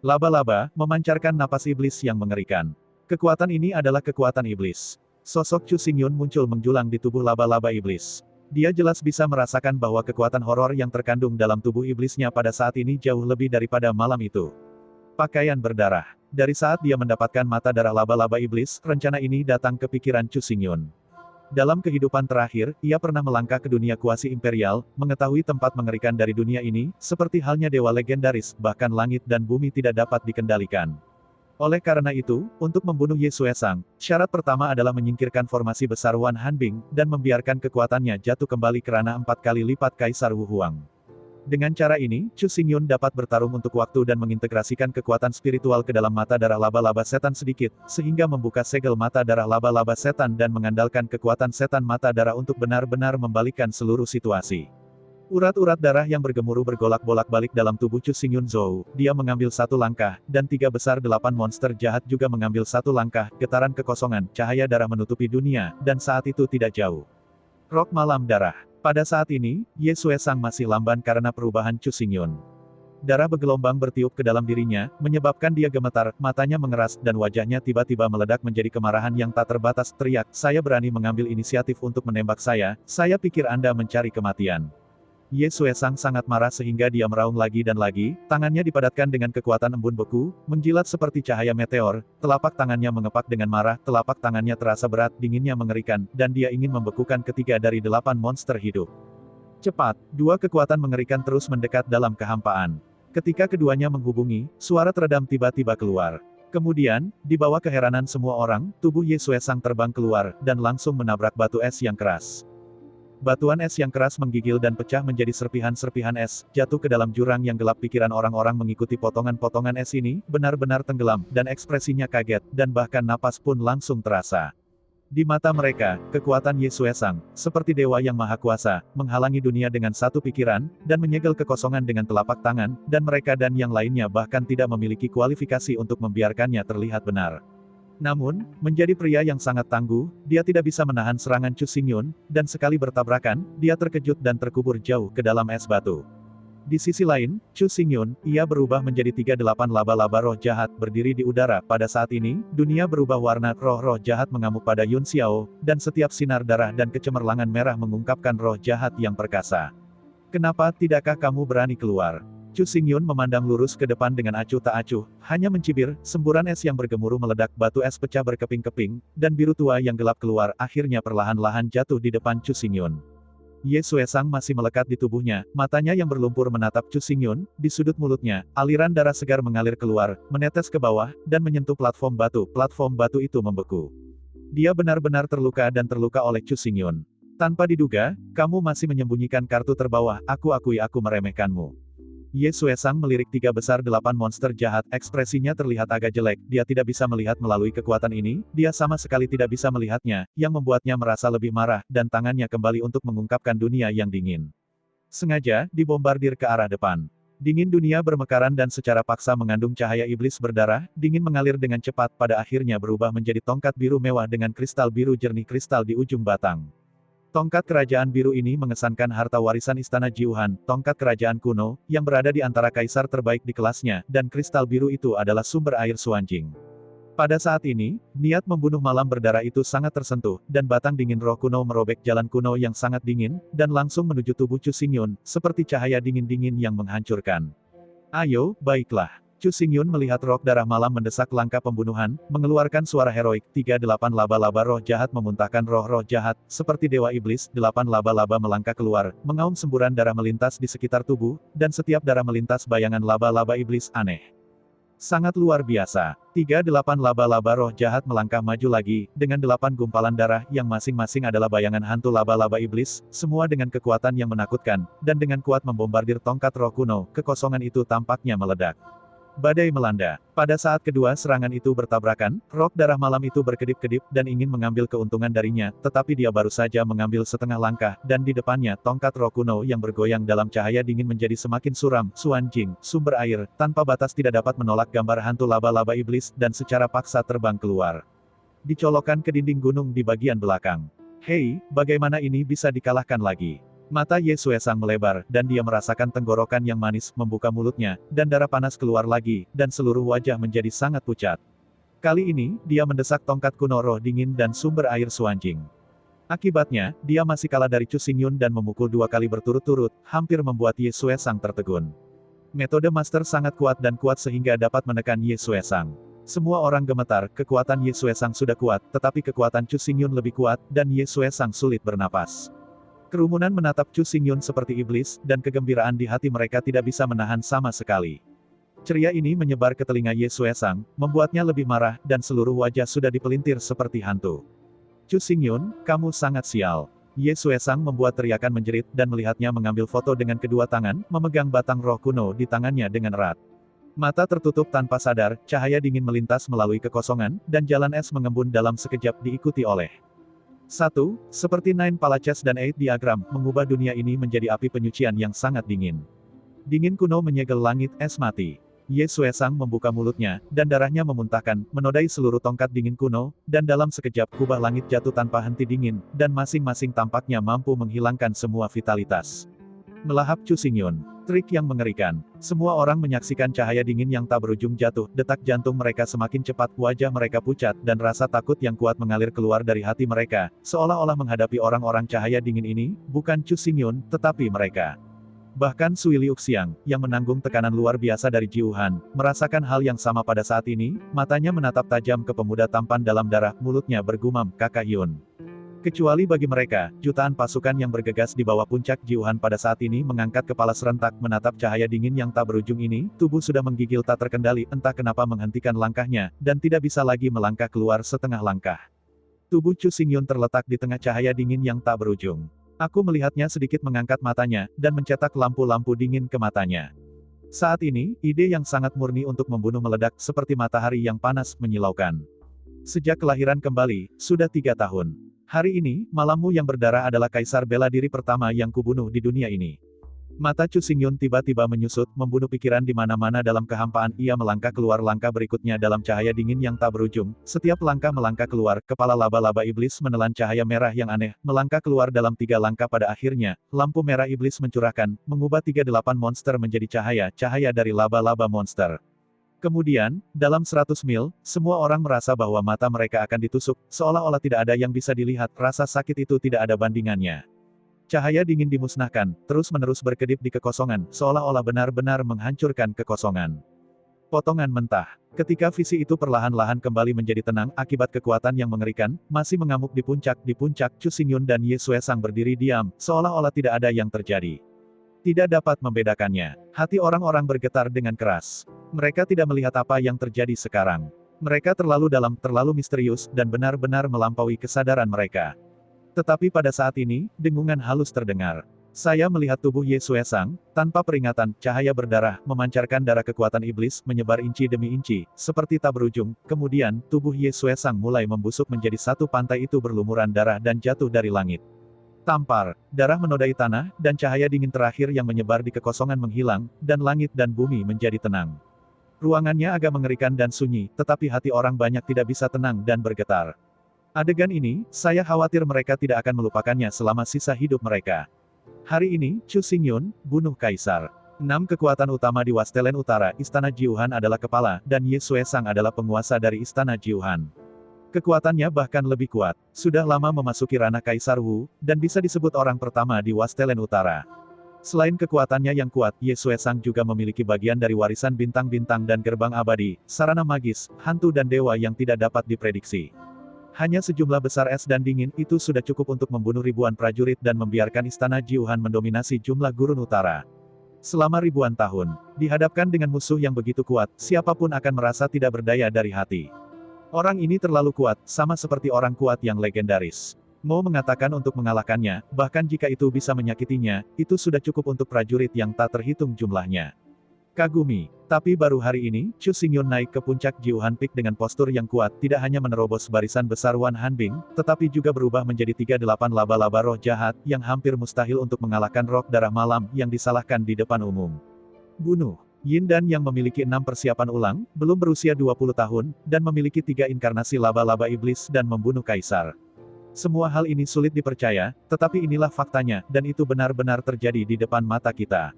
Laba-laba, memancarkan napas iblis yang mengerikan. Kekuatan ini adalah kekuatan iblis. Sosok Chu Xingyun muncul menjulang di tubuh laba-laba iblis. Dia jelas bisa merasakan bahwa kekuatan horor yang terkandung dalam tubuh iblisnya pada saat ini jauh lebih daripada malam itu. Pakaian berdarah. Dari saat dia mendapatkan mata darah laba-laba iblis, rencana ini datang ke pikiran Chu Xingyun. Dalam kehidupan terakhir, ia pernah melangkah ke dunia kuasi imperial, mengetahui tempat mengerikan dari dunia ini, seperti halnya dewa legendaris, bahkan langit dan bumi tidak dapat dikendalikan. Oleh karena itu, untuk membunuh Ye Xuesang, syarat pertama adalah menyingkirkan formasi besar Wan Hanbing, dan membiarkan kekuatannya jatuh kembali ke ranah 4 kali lipat Kaisar Wu Huang. Dengan cara ini, Chu Xingyun dapat bertarung untuk waktu dan mengintegrasikan kekuatan spiritual ke dalam mata darah laba-laba setan sedikit, sehingga membuka segel mata darah laba-laba setan dan mengandalkan kekuatan setan mata darah untuk benar-benar membalikkan seluruh situasi. Urat-urat darah yang bergemuruh bergolak bolak-balik dalam tubuh Chu Xingyun Zhou, dia mengambil satu langkah, dan 3 besar 8 monster jahat juga mengambil satu langkah, getaran kekosongan, cahaya darah menutupi dunia, dan saat itu tidak jauh. Rok Malam Darah. Pada saat ini, Ye Xuesang masih lamban karena perubahan Chu Xingyun. Darah bergelombang bertiup ke dalam dirinya, menyebabkan dia gemetar, matanya mengeras, dan wajahnya tiba-tiba meledak menjadi kemarahan yang tak terbatas, teriak, saya berani mengambil inisiatif untuk menembak saya pikir Anda mencari kematian. Ye Xuesang sangat marah sehingga dia meraung lagi dan lagi, tangannya dipadatkan dengan kekuatan embun beku, menjilat seperti cahaya meteor, telapak tangannya mengepak dengan marah, telapak tangannya terasa berat, dinginnya mengerikan, dan dia ingin membekukan ketiga dari 8 monster hidup. Cepat, 2 kekuatan mengerikan terus mendekat dalam kehampaan. Ketika keduanya menghubungi, suara teredam tiba-tiba keluar. Kemudian, di bawah keheranan semua orang, tubuh Ye Xuesang terbang keluar, dan langsung menabrak batu es yang keras. Batuan es yang keras menggigil dan pecah menjadi serpihan-serpihan es, jatuh ke dalam jurang yang gelap. Pikiran orang-orang mengikuti potongan-potongan es ini, benar-benar tenggelam, dan ekspresinya kaget, dan bahkan napas pun langsung terasa. Di mata mereka, kekuatan Ye Xuesang, seperti dewa yang maha kuasa, menghalangi dunia dengan satu pikiran, dan menyegel kekosongan dengan telapak tangan, dan mereka dan yang lainnya bahkan tidak memiliki kualifikasi untuk membiarkannya terlihat benar. Namun, menjadi pria yang sangat tangguh, dia tidak bisa menahan serangan Chu Xingyun, dan sekali bertabrakan, dia terkejut dan terkubur jauh ke dalam es batu. Di sisi lain, Chu Xingyun, ia berubah menjadi 38 laba-laba roh jahat berdiri di udara. Pada saat ini, dunia berubah warna, roh-roh jahat mengamuk pada Yun Xiao, dan setiap sinar darah dan kecemerlangan merah mengungkapkan roh jahat yang perkasa. Kenapa tidakkah kamu berani keluar? Chu Xingyun memandang lurus ke depan dengan acuh tak acuh, hanya mencibir, semburan es yang bergemuruh meledak, batu es pecah berkeping-keping, dan biru tua yang gelap keluar, akhirnya perlahan-lahan jatuh di depan Chu Xingyun. Ye Xuesang masih melekat di tubuhnya, matanya yang berlumpur menatap Chu Xingyun, di sudut mulutnya, aliran darah segar mengalir keluar, menetes ke bawah, dan menyentuh platform batu itu membeku. Dia benar-benar terluka dan terluka oleh Chu Xingyun. Tanpa diduga, kamu masih menyembunyikan kartu terbawah, aku akui aku meremehkanmu. Ye Xuesang melirik 3 besar 8 monster jahat, ekspresinya terlihat agak jelek, dia tidak bisa melihat melalui kekuatan ini, dia sama sekali tidak bisa melihatnya, yang membuatnya merasa lebih marah, dan tangannya kembali untuk mengungkapkan dunia yang dingin. Sengaja, dibombardir ke arah depan. Dingin dunia bermekaran dan secara paksa mengandung cahaya iblis berdarah, dingin mengalir dengan cepat pada akhirnya berubah menjadi tongkat biru mewah dengan kristal biru jernih kristal di ujung batang. Tongkat kerajaan biru ini mengesankan harta warisan istana Jiuhan, tongkat kerajaan kuno, yang berada di antara kaisar terbaik di kelasnya, dan kristal biru itu adalah sumber air Suanjing. Pada saat ini, niat membunuh malam berdarah itu sangat tersentuh, dan batang dingin roh kuno merobek jalan kuno yang sangat dingin, dan langsung menuju tubuh Chu Xingyun, seperti cahaya dingin-dingin yang menghancurkan. Ayo, baiklah. Chu Xingyun melihat rok darah malam mendesak langkah pembunuhan, mengeluarkan suara heroik, 38 laba-laba roh jahat memuntahkan roh-roh jahat, seperti dewa iblis, 8 laba-laba melangkah keluar, mengaum semburan darah melintas di sekitar tubuh, dan setiap darah melintas bayangan laba-laba iblis aneh. Sangat luar biasa. 38 laba-laba roh jahat melangkah maju lagi, dengan 8 gumpalan darah yang masing-masing adalah bayangan hantu laba-laba iblis, semua dengan kekuatan yang menakutkan, dan dengan kuat membombardir tongkat roh kuno, kekosongan itu tampaknya meledak. Badai melanda. Pada saat kedua serangan itu bertabrakan, rok darah malam itu berkedip-kedip dan ingin mengambil keuntungan darinya, tetapi dia baru saja mengambil setengah langkah, dan di depannya tongkat roh kuno yang bergoyang dalam cahaya dingin menjadi semakin suram. Suanjing, sumber air, tanpa batas tidak dapat menolak gambar hantu laba-laba iblis, dan secara paksa terbang keluar. Dicolokkan ke dinding gunung di bagian belakang. Hei, bagaimana ini bisa dikalahkan lagi? Mata Ye Xuesang melebar, dan dia merasakan tenggorokan yang manis, membuka mulutnya, dan darah panas keluar lagi, dan seluruh wajah menjadi sangat pucat. Kali ini, dia mendesak tongkat kuno roh dingin dan sumber air Suanjing. Akibatnya, dia masih kalah dari Chu Xingyun dan memukul 2 kali berturut-turut, hampir membuat Ye Xuesang tertegun. Metode master sangat kuat dan kuat sehingga dapat menekan Ye Xuesang. Semua orang gemetar, kekuatan Ye Xuesang sudah kuat, tetapi kekuatan Chu Xingyun lebih kuat, dan Ye Xuesang sulit bernapas. Kerumunan menatap Chu Xingyun seperti iblis, dan kegembiraan di hati mereka tidak bisa menahan sama sekali. Ceria ini menyebar ke telinga Ye Xuesang, membuatnya lebih marah, dan seluruh wajah sudah dipelintir seperti hantu. Chu Xingyun, kamu sangat sial. Ye Xuesang membuat teriakan menjerit, dan melihatnya mengambil foto dengan kedua tangan, memegang batang roh kuno di tangannya dengan erat. Mata tertutup tanpa sadar, cahaya dingin melintas melalui kekosongan, dan jalan es mengembun dalam sekejap diikuti oleh 1. Seperti Nine Palaces dan 8 diagram, mengubah dunia ini menjadi api penyucian yang sangat dingin. Dingin kuno menyegel langit, es mati. Ye Xuesang membuka mulutnya, dan darahnya memuntahkan, menodai seluruh tongkat dingin kuno, dan dalam sekejap kubah langit jatuh tanpa henti dingin, dan masing-masing tampaknya mampu menghilangkan semua vitalitas. Melahap Chu Xingyun. Trik yang mengerikan. Semua orang menyaksikan cahaya dingin yang tak berujung jatuh, detak jantung mereka semakin cepat, wajah mereka pucat, dan rasa takut yang kuat mengalir keluar dari hati mereka, seolah-olah menghadapi orang-orang cahaya dingin ini, bukan Chu Xingyun, tetapi mereka. Bahkan Sui Liuxiang, yang menanggung tekanan luar biasa dari Jiuhan, merasakan hal yang sama pada saat ini, matanya menatap tajam ke pemuda tampan dalam darah, mulutnya bergumam, Kakak Yun. Kecuali bagi mereka, jutaan pasukan yang bergegas di bawah puncak Jiuhan pada saat ini mengangkat kepala serentak menatap cahaya dingin yang tak berujung ini, tubuh sudah menggigil tak terkendali, entah kenapa menghentikan langkahnya, dan tidak bisa lagi melangkah keluar setengah langkah. Tubuh Chu Xingyun terletak di tengah cahaya dingin yang tak berujung. Aku melihatnya sedikit mengangkat matanya, dan mencetak lampu-lampu dingin ke matanya. Saat ini, ide yang sangat murni untuk membunuh meledak seperti matahari yang panas menyilaukan. Sejak kelahiran kembali, sudah 3 tahun. Hari ini, malammu yang berdarah adalah kaisar bela diri pertama yang kubunuh di dunia ini. Mata Chu Xingyun tiba-tiba menyusut, membunuh pikiran di mana-mana dalam kehampaan. Ia melangkah keluar langkah berikutnya dalam cahaya dingin yang tak berujung. Setiap langkah melangkah keluar, kepala laba-laba iblis menelan cahaya merah yang aneh, melangkah keluar dalam 3 langkah pada akhirnya, lampu merah iblis mencurahkan, mengubah 38 monster menjadi cahaya dari laba-laba monster. Kemudian, dalam 100 mil, semua orang merasa bahwa mata mereka akan ditusuk, seolah-olah tidak ada yang bisa dilihat, rasa sakit itu tidak ada bandingannya. Cahaya dingin dimusnahkan, terus-menerus berkedip di kekosongan, seolah-olah benar-benar menghancurkan kekosongan. Potongan mentah. Ketika visi itu perlahan-lahan kembali menjadi tenang akibat kekuatan yang mengerikan, masih mengamuk di puncak, Chu Xingyun dan Ye Xuesang berdiri diam, seolah-olah tidak ada yang terjadi. Tidak dapat membedakannya. Hati orang-orang bergetar dengan keras. Mereka tidak melihat apa yang terjadi sekarang. Mereka terlalu dalam, terlalu misterius, dan benar-benar melampaui kesadaran mereka. Tetapi pada saat ini, dengungan halus terdengar. Saya melihat tubuh Ye Xuesang, tanpa peringatan, cahaya berdarah, memancarkan darah kekuatan iblis, menyebar inci demi inci, seperti tak berujung. Kemudian, tubuh Ye Xuesang mulai membusuk menjadi satu pantai itu berlumuran darah dan jatuh dari langit. Tampar, darah menodai tanah, dan cahaya dingin terakhir yang menyebar di kekosongan menghilang, dan langit dan bumi menjadi tenang. Ruangannya agak mengerikan dan sunyi, tetapi hati orang banyak tidak bisa tenang dan bergetar. Adegan ini, saya khawatir mereka tidak akan melupakannya selama sisa hidup mereka. Hari ini, Chu Xingyun, bunuh kaisar. 6 kekuatan utama di Wastelen Utara, Istana Jiuhan adalah kepala, dan Ye Xuesang adalah penguasa dari Istana Jiuhan. Kekuatannya bahkan lebih kuat. Sudah lama memasuki ranah Kaisar Wu, dan bisa disebut orang pertama di Wastelen Utara. Selain kekuatannya yang kuat, Ye Xuesang juga memiliki bagian dari warisan bintang-bintang dan gerbang abadi, sarana magis, hantu dan dewa yang tidak dapat diprediksi. Hanya sejumlah besar es dan dingin itu sudah cukup untuk membunuh ribuan prajurit dan membiarkan Istana Jiuhan mendominasi jumlah gurun utara. Selama ribuan tahun, dihadapkan dengan musuh yang begitu kuat, siapapun akan merasa tidak berdaya dari hati. Orang ini terlalu kuat, sama seperti orang kuat yang legendaris. Mo mengatakan untuk mengalahkannya, bahkan jika itu bisa menyakitinya, itu sudah cukup untuk prajurit yang tak terhitung jumlahnya. Kagumi. Tapi baru hari ini, Chu Xingyun naik ke puncak Jiuhan Peak dengan postur yang kuat, tidak hanya menerobos barisan besar Wan Hanbing, tetapi juga berubah menjadi 38 laba-laba roh jahat, yang hampir mustahil untuk mengalahkan roh darah malam, yang disalahkan di depan umum. Bunuh. Yin Dan yang memiliki 6 persiapan ulang, belum berusia 20 tahun, dan memiliki 3 inkarnasi laba-laba iblis dan membunuh kaisar. Semua hal ini sulit dipercaya, tetapi inilah faktanya, dan itu benar-benar terjadi di depan mata kita.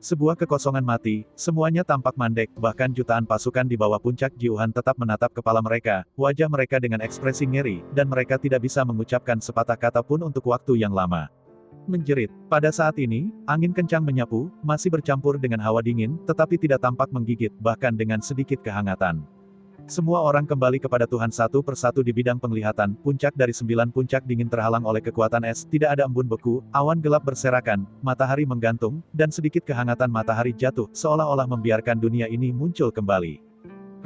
Sebuah kekosongan mati, semuanya tampak mandek, bahkan jutaan pasukan di bawah puncak Jiuhan tetap menatap kepala mereka, wajah mereka dengan ekspresi ngeri, dan mereka tidak bisa mengucapkan sepatah kata pun untuk waktu yang lama. Menjerit. Pada saat ini, angin kencang menyapu, masih bercampur dengan hawa dingin, tetapi tidak tampak menggigit, bahkan dengan sedikit kehangatan. Semua orang kembali kepada Tuhan satu persatu di bidang penglihatan, puncak dari 9 puncak dingin terhalang oleh kekuatan es, tidak ada embun beku, awan gelap berserakan, matahari menggantung, dan sedikit kehangatan matahari jatuh, seolah-olah membiarkan dunia ini muncul kembali.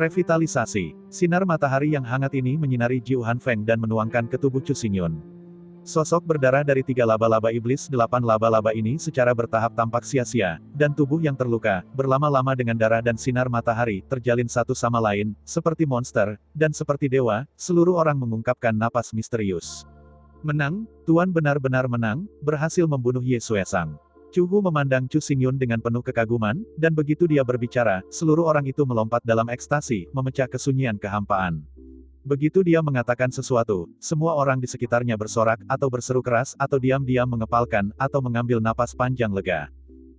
Revitalisasi. Sinar matahari yang hangat ini menyinari Jiuhan Feng dan menuangkan ke tubuh Chu Xingyun. Sosok berdarah dari 3 laba-laba iblis, 8 laba-laba ini secara bertahap tampak sia-sia, dan tubuh yang terluka, berlama-lama dengan darah dan sinar matahari, terjalin satu sama lain, seperti monster, dan seperti dewa, seluruh orang mengungkapkan napas misterius. Menang, Tuan benar-benar menang, berhasil membunuh Ye Xuesang. Chu Hu memandang Chu Xingyun dengan penuh kekaguman, dan begitu dia berbicara, seluruh orang itu melompat dalam ekstasi, memecah kesunyian kehampaan. Begitu dia mengatakan sesuatu, semua orang di sekitarnya bersorak, atau berseru keras, atau diam-diam mengepalkan, atau mengambil napas panjang lega.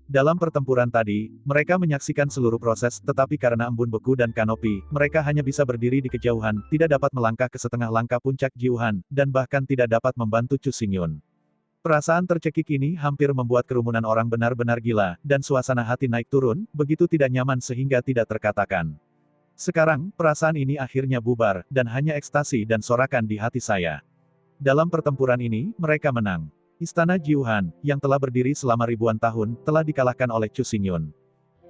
Dalam pertempuran tadi, mereka menyaksikan seluruh proses, tetapi karena embun beku dan kanopi, mereka hanya bisa berdiri di kejauhan, tidak dapat melangkah ke setengah langkah puncak Jiuhan, dan bahkan tidak dapat membantu Chu Xingyun. Perasaan tercekik ini hampir membuat kerumunan orang benar-benar gila, dan suasana hati naik turun, begitu tidak nyaman sehingga tidak terkatakan. Sekarang, perasaan ini akhirnya bubar, dan hanya ekstasi dan sorakan di hati saya. Dalam pertempuran ini, mereka menang. Istana Jiuhan, yang telah berdiri selama ribuan tahun, telah dikalahkan oleh Chu Xingyun.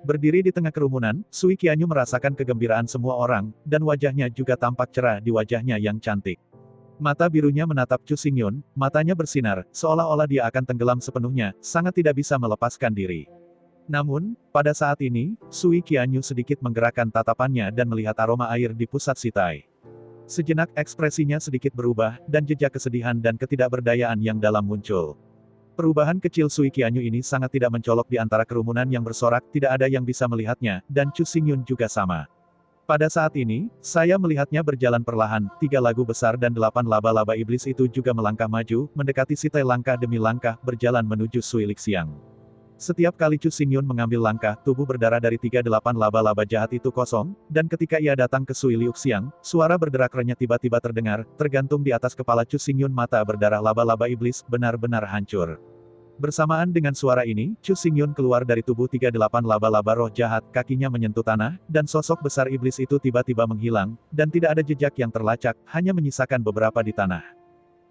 Berdiri di tengah kerumunan, Sui Qianyu merasakan kegembiraan semua orang, dan wajahnya juga tampak cerah di wajahnya yang cantik. Mata birunya menatap Chu Xingyun, matanya bersinar, seolah-olah dia akan tenggelam sepenuhnya, sangat tidak bisa melepaskan diri. Namun, pada saat ini, Sui Qianyu sedikit menggerakkan tatapannya dan melihat aroma air di pusat sitai. Sejenak ekspresinya sedikit berubah, dan jejak kesedihan dan ketidakberdayaan yang dalam muncul. Perubahan kecil Sui Qianyu ini sangat tidak mencolok di antara kerumunan yang bersorak, tidak ada yang bisa melihatnya, dan Chu Xingyun juga sama. Pada saat ini, saya melihatnya berjalan perlahan, 3 lagu besar dan 8 laba-laba iblis itu juga melangkah maju, mendekati sitai langkah demi langkah, berjalan menuju Sui Lixiang. Setiap kali Chu Xingyun mengambil langkah, tubuh berdarah dari 38 laba-laba jahat itu kosong, dan ketika ia datang ke Sui Lixiang, suara berderak renyah tiba-tiba terdengar, tergantung di atas kepala Chu Xingyun mata berdarah laba-laba iblis, benar-benar hancur. Bersamaan dengan suara ini, Chu Xingyun keluar dari tubuh 38 laba-laba roh jahat, kakinya menyentuh tanah, dan sosok besar iblis itu tiba-tiba menghilang, dan tidak ada jejak yang terlacak, hanya menyisakan beberapa di tanah.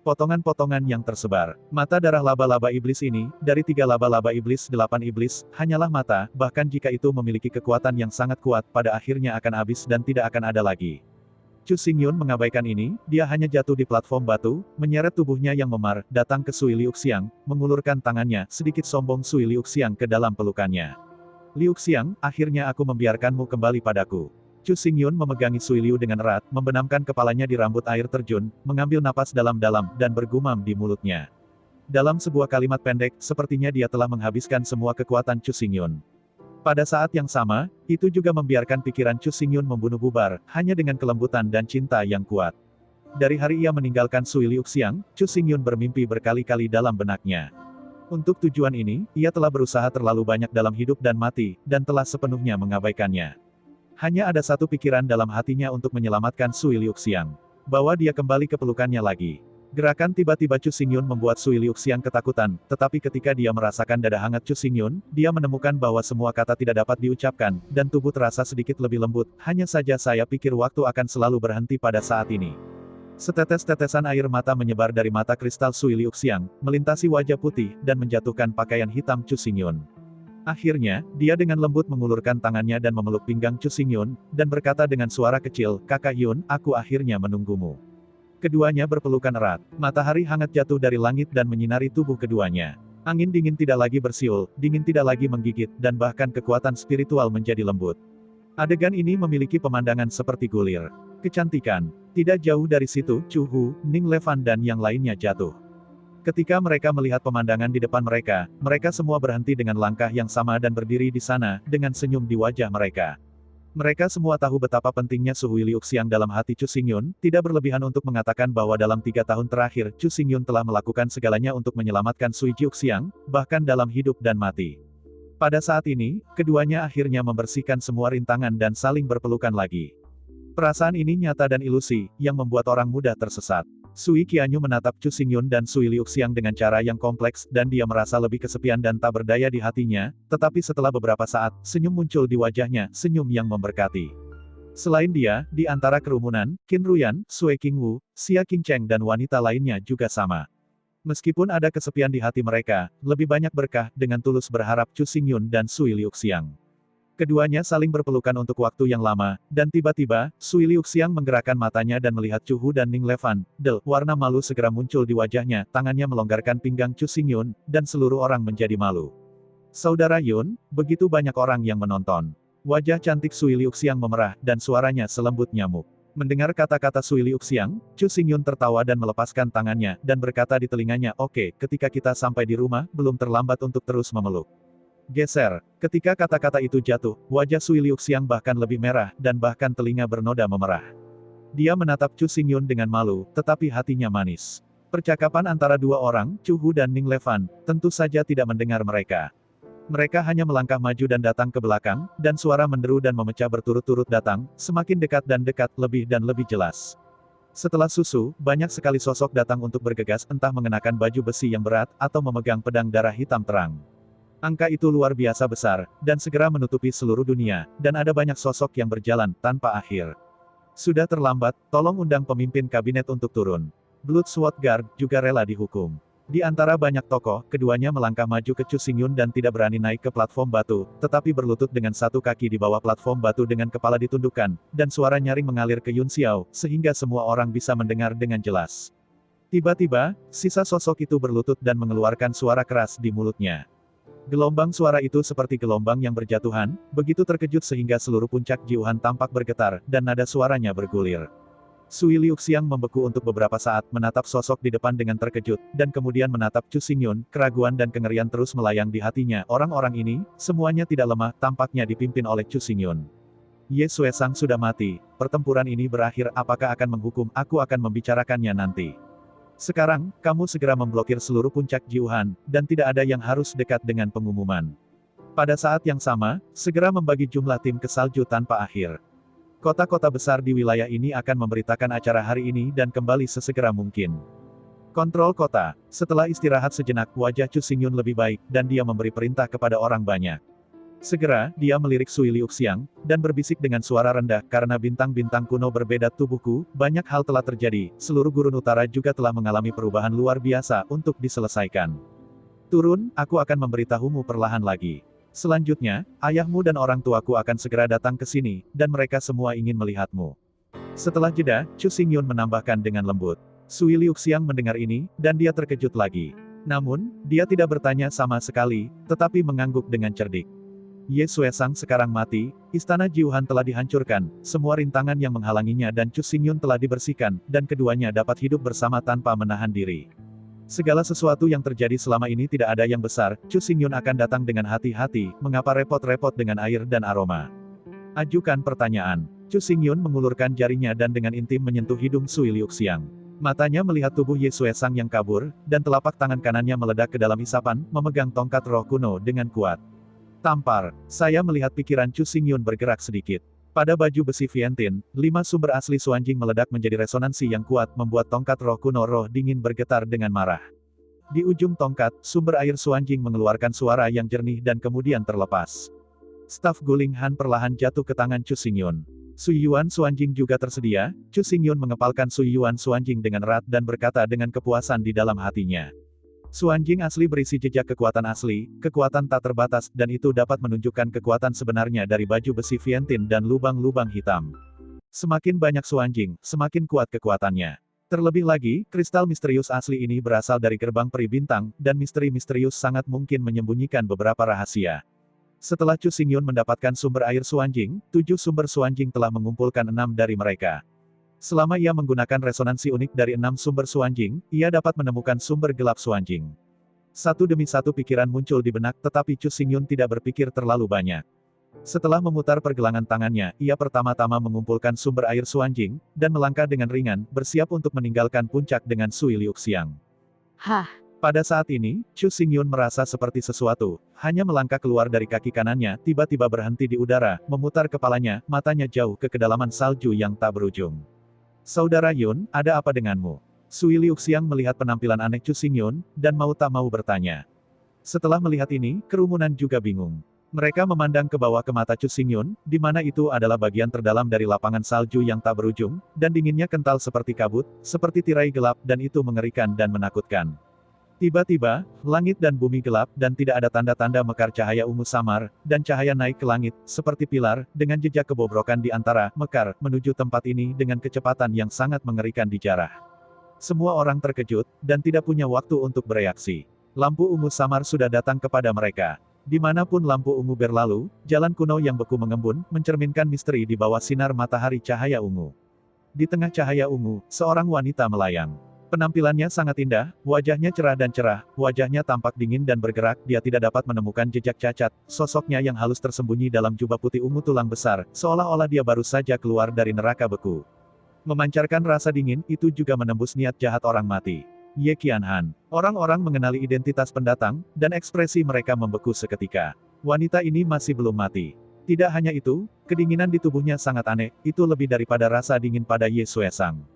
Potongan-potongan yang tersebar. Mata darah laba-laba iblis ini, dari 3 laba-laba iblis 8 iblis, hanyalah mata, bahkan jika itu memiliki kekuatan yang sangat kuat, pada akhirnya akan habis dan tidak akan ada lagi. Chu Xingyun mengabaikan ini, dia hanya jatuh di platform batu, menyeret tubuhnya yang memar, datang ke Sui Lixiang, mengulurkan tangannya, sedikit sombong Sui Lixiang ke dalam pelukannya. Lixiang, akhirnya aku membiarkanmu kembali padaku. Chu Xingyun memegangi Sui Liu dengan erat, membenamkan kepalanya di rambut air terjun, mengambil napas dalam-dalam, dan bergumam di mulutnya. Dalam sebuah kalimat pendek, sepertinya dia telah menghabiskan semua kekuatan Chu Xingyun. Pada saat yang sama, itu juga membiarkan pikiran Chu Xingyun membunuh bubar, hanya dengan kelembutan dan cinta yang kuat. Dari hari ia meninggalkan Sui Lixiang, Chu Xingyun bermimpi berkali-kali dalam benaknya. Untuk tujuan ini, ia telah berusaha terlalu banyak dalam hidup dan mati, dan telah sepenuhnya mengabaikannya. Hanya ada satu pikiran dalam hatinya untuk menyelamatkan Sui Lixiang. Bahwa dia kembali ke pelukannya lagi. Gerakan tiba-tiba Chu Xingyun membuat Sui Lixiang ketakutan, tetapi ketika dia merasakan dada hangat Chu Xingyun, dia menemukan bahwa semua kata tidak dapat diucapkan, dan tubuh terasa sedikit lebih lembut, hanya saja saya pikir waktu akan selalu berhenti pada saat ini. Setetes-tetesan air mata menyebar dari mata kristal Sui Lixiang, melintasi wajah putih, dan menjatuhkan pakaian hitam Chu Xingyun. Akhirnya, dia dengan lembut mengulurkan tangannya dan memeluk pinggang Chu Xingyun, dan berkata dengan suara kecil, "Kakak Yun, aku akhirnya menunggumu." Keduanya berpelukan erat. Matahari hangat jatuh dari langit dan menyinari tubuh keduanya. Angin dingin tidak lagi bersiul, dingin tidak lagi menggigit, dan bahkan kekuatan spiritual menjadi lembut. Adegan ini memiliki pemandangan seperti gulir. Kecantikan. Tidak jauh dari situ, Chu Hu, Ning Levan dan yang lainnya jatuh. Ketika mereka melihat pemandangan di depan mereka, mereka semua berhenti dengan langkah yang sama dan berdiri di sana, dengan senyum di wajah mereka. Mereka semua tahu betapa pentingnya Sui Lixiang dalam hati Chu Xingyun, tidak berlebihan untuk mengatakan bahwa dalam 3 tahun terakhir, Chu Xingyun telah melakukan segalanya untuk menyelamatkan Sui Lixiang, bahkan dalam hidup dan mati. Pada saat ini, keduanya akhirnya membersihkan semua rintangan dan saling berpelukan lagi. Perasaan ini nyata dan ilusi, yang membuat orang mudah tersesat. Sui Qianyu menatap Chu Xingyun dan Sui Lixiang dengan cara yang kompleks, dan dia merasa lebih kesepian dan tak berdaya di hatinya, tetapi setelah beberapa saat, senyum muncul di wajahnya, senyum yang memberkati. Selain dia, di antara kerumunan, Qin Ruyan, Sui Qingwu, Xia Qingcheng dan wanita lainnya juga sama. Meskipun ada kesepian di hati mereka, lebih banyak berkah, dengan tulus berharap Chu Xingyun dan Sui Lixiang. Keduanya saling berpelukan untuk waktu yang lama, dan tiba-tiba, Sui Lixiang menggerakkan matanya dan melihat Chu Hu dan Ning Levan. Warna malu segera muncul di wajahnya, tangannya melonggarkan pinggang Chu Xingyun, dan seluruh orang menjadi malu. Saudara Yun, begitu banyak orang yang menonton. Wajah cantik Sui Lixiang memerah, dan suaranya selembut nyamuk. Mendengar kata-kata Sui Lixiang, Chu Xingyun tertawa dan melepaskan tangannya, dan berkata di telinganya, "Oke, ketika kita sampai di rumah, belum terlambat untuk terus memeluk." Geser. Ketika kata-kata itu jatuh, wajah Sui Lixiang bahkan lebih merah, dan bahkan telinga bernoda memerah. Dia menatap Chu Xingyun dengan malu, tetapi hatinya manis. Percakapan antara dua orang, Chu Hu dan Ning Levan, tentu saja tidak mendengar mereka. Mereka hanya melangkah maju dan datang ke belakang, dan suara menderu dan memecah berturut-turut datang, semakin dekat dan dekat, lebih dan lebih jelas. Setelah susu, banyak sekali sosok datang untuk bergegas, entah mengenakan baju besi yang berat, atau memegang pedang darah hitam terang. Angka itu luar biasa besar, dan segera menutupi seluruh dunia, dan ada banyak sosok yang berjalan, tanpa akhir. Sudah terlambat, tolong undang pemimpin kabinet untuk turun. Blood Sword Guard juga rela dihukum. Di antara banyak tokoh, keduanya melangkah maju ke Chu Xingyun dan tidak berani naik ke platform batu, tetapi berlutut dengan satu kaki di bawah platform batu dengan kepala ditundukkan, dan suara nyaring mengalir ke Yun Xiao, sehingga semua orang bisa mendengar dengan jelas. Tiba-tiba, sisa sosok itu berlutut dan mengeluarkan suara keras di mulutnya. Gelombang suara itu seperti gelombang yang berjatuhan, begitu terkejut sehingga seluruh puncak Jiuhan tampak bergetar, dan nada suaranya bergulir. Sui Liuxiang membeku untuk beberapa saat, menatap sosok di depan dengan terkejut, dan kemudian menatap Chu Xingyun. Keraguan dan kengerian terus melayang di hatinya. Orang-orang ini, semuanya tidak lemah, tampaknya dipimpin oleh Chu Xingyun. Ye Suesang sudah mati. Pertempuran ini berakhir, apakah akan menghukum? Aku akan membicarakannya nanti. Sekarang, kamu segera memblokir seluruh puncak Jiuhan, dan tidak ada yang harus dekat dengan pengumuman. Pada saat yang sama, segera membagi jumlah tim ke salju tanpa akhir. Kota-kota besar di wilayah ini akan memberitakan acara hari ini dan kembali sesegera mungkin. Kontrol kota. Setelah istirahat sejenak, wajah Chu Xingyun lebih baik, dan dia memberi perintah kepada orang banyak. Segera, dia melirik Sui Liuxiang, dan berbisik dengan suara rendah, karena bintang-bintang kuno berbeda tubuhku, banyak hal telah terjadi, seluruh gurun utara juga telah mengalami perubahan luar biasa untuk diselesaikan. Turun, aku akan memberitahumu perlahan lagi. Selanjutnya, ayahmu dan orang tuaku akan segera datang ke sini, dan mereka semua ingin melihatmu. Setelah jeda, Chu Xingyun menambahkan dengan lembut. Sui Liuxiang mendengar ini, dan dia terkejut lagi. Namun, dia tidak bertanya sama sekali, tetapi mengangguk dengan cerdik. Ye Suesang sekarang mati, istana Jiuhan telah dihancurkan, semua rintangan yang menghalanginya dan Chu Xingyun telah dibersihkan, dan keduanya dapat hidup bersama tanpa menahan diri. Segala sesuatu yang terjadi selama ini tidak ada yang besar, Chu Xingyun akan datang dengan hati-hati, mengapa repot-repot dengan air dan aroma. Ajukan pertanyaan. Chu Xingyun mengulurkan jarinya dan dengan intim menyentuh hidung Sui Liuxiang. Matanya melihat tubuh Ye Suesang yang kabur, dan telapak tangan kanannya meledak ke dalam isapan, memegang tongkat roh kuno dengan kuat. Tampar, saya melihat pikiran Chu Xingyun bergerak sedikit. Pada baju besi Vientin, 5 sumber asli Suanjing meledak menjadi resonansi yang kuat membuat tongkat roh kuno roh dingin bergetar dengan marah. Di ujung tongkat, sumber air Suanjing mengeluarkan suara yang jernih dan kemudian terlepas. Staf guling Han perlahan jatuh ke tangan Chu Xingyun. Sui Yuan Suanjing juga tersedia, Chu Xingyun mengepalkan Sui Yuan Suanjing dengan erat dan berkata dengan kepuasan di dalam hatinya. Suanjing asli berisi jejak kekuatan asli, kekuatan tak terbatas, dan itu dapat menunjukkan kekuatan sebenarnya dari baju besi Vientin dan lubang-lubang hitam. Semakin banyak Suanjing, semakin kuat kekuatannya. Terlebih lagi, kristal misterius asli ini berasal dari gerbang peri bintang, dan misteri misterius sangat mungkin menyembunyikan beberapa rahasia. Setelah Chu Xingyun mendapatkan sumber air Suanjing, 7 sumber Suanjing telah mengumpulkan 6 dari mereka. Selama ia menggunakan resonansi unik dari 6 sumber Suanjing, ia dapat menemukan sumber gelap Suanjing. Satu demi satu pikiran muncul di benak, tetapi Chu Xingyun tidak berpikir terlalu banyak. Setelah memutar pergelangan tangannya, ia pertama-tama mengumpulkan sumber air Suanjing, dan melangkah dengan ringan, bersiap untuk meninggalkan puncak dengan Sui Liuxiang. Hah, Pada saat ini, Chu Xingyun merasa seperti sesuatu, hanya melangkah keluar dari kaki kanannya, tiba-tiba berhenti di udara, memutar kepalanya, matanya jauh ke kedalaman salju yang tak berujung. Saudara Yun, ada apa denganmu? Sui Liuxiang melihat penampilan aneh Chu Xingyun, dan mau tak mau bertanya. Setelah melihat ini, kerumunan juga bingung. Mereka memandang ke bawah ke mata Chu Xingyun, di mana itu adalah bagian terdalam dari lapangan salju yang tak berujung, dan dinginnya kental seperti kabut, seperti tirai gelap, dan itu mengerikan dan menakutkan. Tiba-tiba, langit dan bumi gelap, dan tidak ada tanda-tanda mekar cahaya ungu samar, dan cahaya naik ke langit, seperti pilar, dengan jejak kebobrokan di antara, mekar, menuju tempat ini dengan kecepatan yang sangat mengerikan di jarah. Semua orang terkejut, dan tidak punya waktu untuk bereaksi. Lampu ungu samar sudah datang kepada mereka. Dimanapun lampu ungu berlalu, jalan kuno yang beku mengembun, mencerminkan misteri di bawah sinar matahari cahaya ungu. Di tengah cahaya ungu, seorang wanita melayang. Penampilannya sangat indah, wajahnya cerah dan cerah, wajahnya tampak dingin dan bergerak, dia tidak dapat menemukan jejak cacat, sosoknya yang halus tersembunyi dalam jubah putih ungu tulang besar, seolah-olah dia baru saja keluar dari neraka beku. Memancarkan rasa dingin, itu juga menembus niat jahat orang mati. Ye Qianhan. Orang-orang mengenali identitas pendatang, dan ekspresi mereka membeku seketika. Wanita ini masih belum mati. Tidak hanya itu, kedinginan di tubuhnya sangat aneh, itu lebih daripada rasa dingin pada Ye Suesang.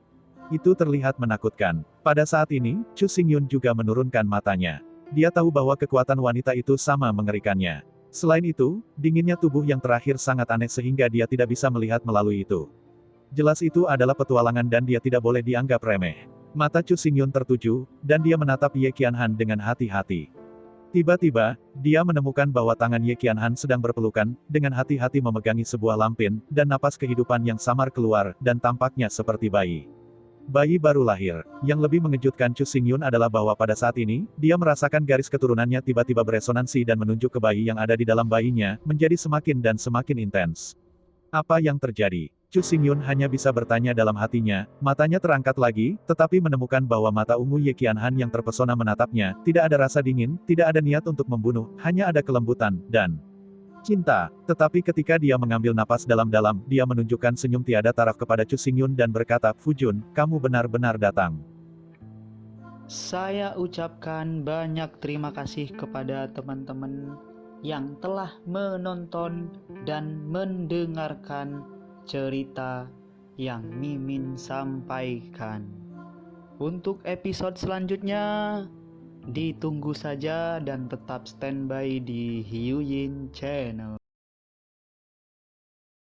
Itu terlihat menakutkan. Pada saat ini, Chu Xingyun juga menurunkan matanya. Dia tahu bahwa kekuatan wanita itu sama mengerikannya. Selain itu, dinginnya tubuh yang terakhir sangat aneh sehingga dia tidak bisa melihat melalui itu. Jelas itu adalah petualangan dan dia tidak boleh dianggap remeh. Mata Chu Xingyun tertuju, dan dia menatap Ye Qianhan dengan hati-hati. Tiba-tiba, dia menemukan bahwa tangan Ye Qianhan sedang berpelukan, dengan hati-hati memegangi sebuah lampin, dan napas kehidupan yang samar keluar, dan tampaknya seperti bayi. Bayi baru lahir. Yang lebih mengejutkan Chu Xingyun adalah bahwa pada saat ini, dia merasakan garis keturunannya tiba-tiba beresonansi dan menunjuk ke bayi yang ada di dalam bayinya, menjadi semakin dan semakin intens. Apa yang terjadi? Chu Xingyun hanya bisa bertanya dalam hatinya, matanya terangkat lagi, tetapi menemukan bahwa mata ungu Ye Qianhan yang terpesona menatapnya, tidak ada rasa dingin, tidak ada niat untuk membunuh, hanya ada kelembutan, dan cinta. Tetapi ketika dia mengambil napas dalam-dalam, dia menunjukkan senyum tiada taraf kepada Chu Xingyun dan berkata, "Fujun, kamu benar-benar datang." Saya ucapkan banyak terima kasih kepada teman-teman yang telah menonton dan mendengarkan cerita yang Mimin sampaikan. Untuk episode selanjutnya, ditunggu saja dan tetap standby di Hiu Yin Channel.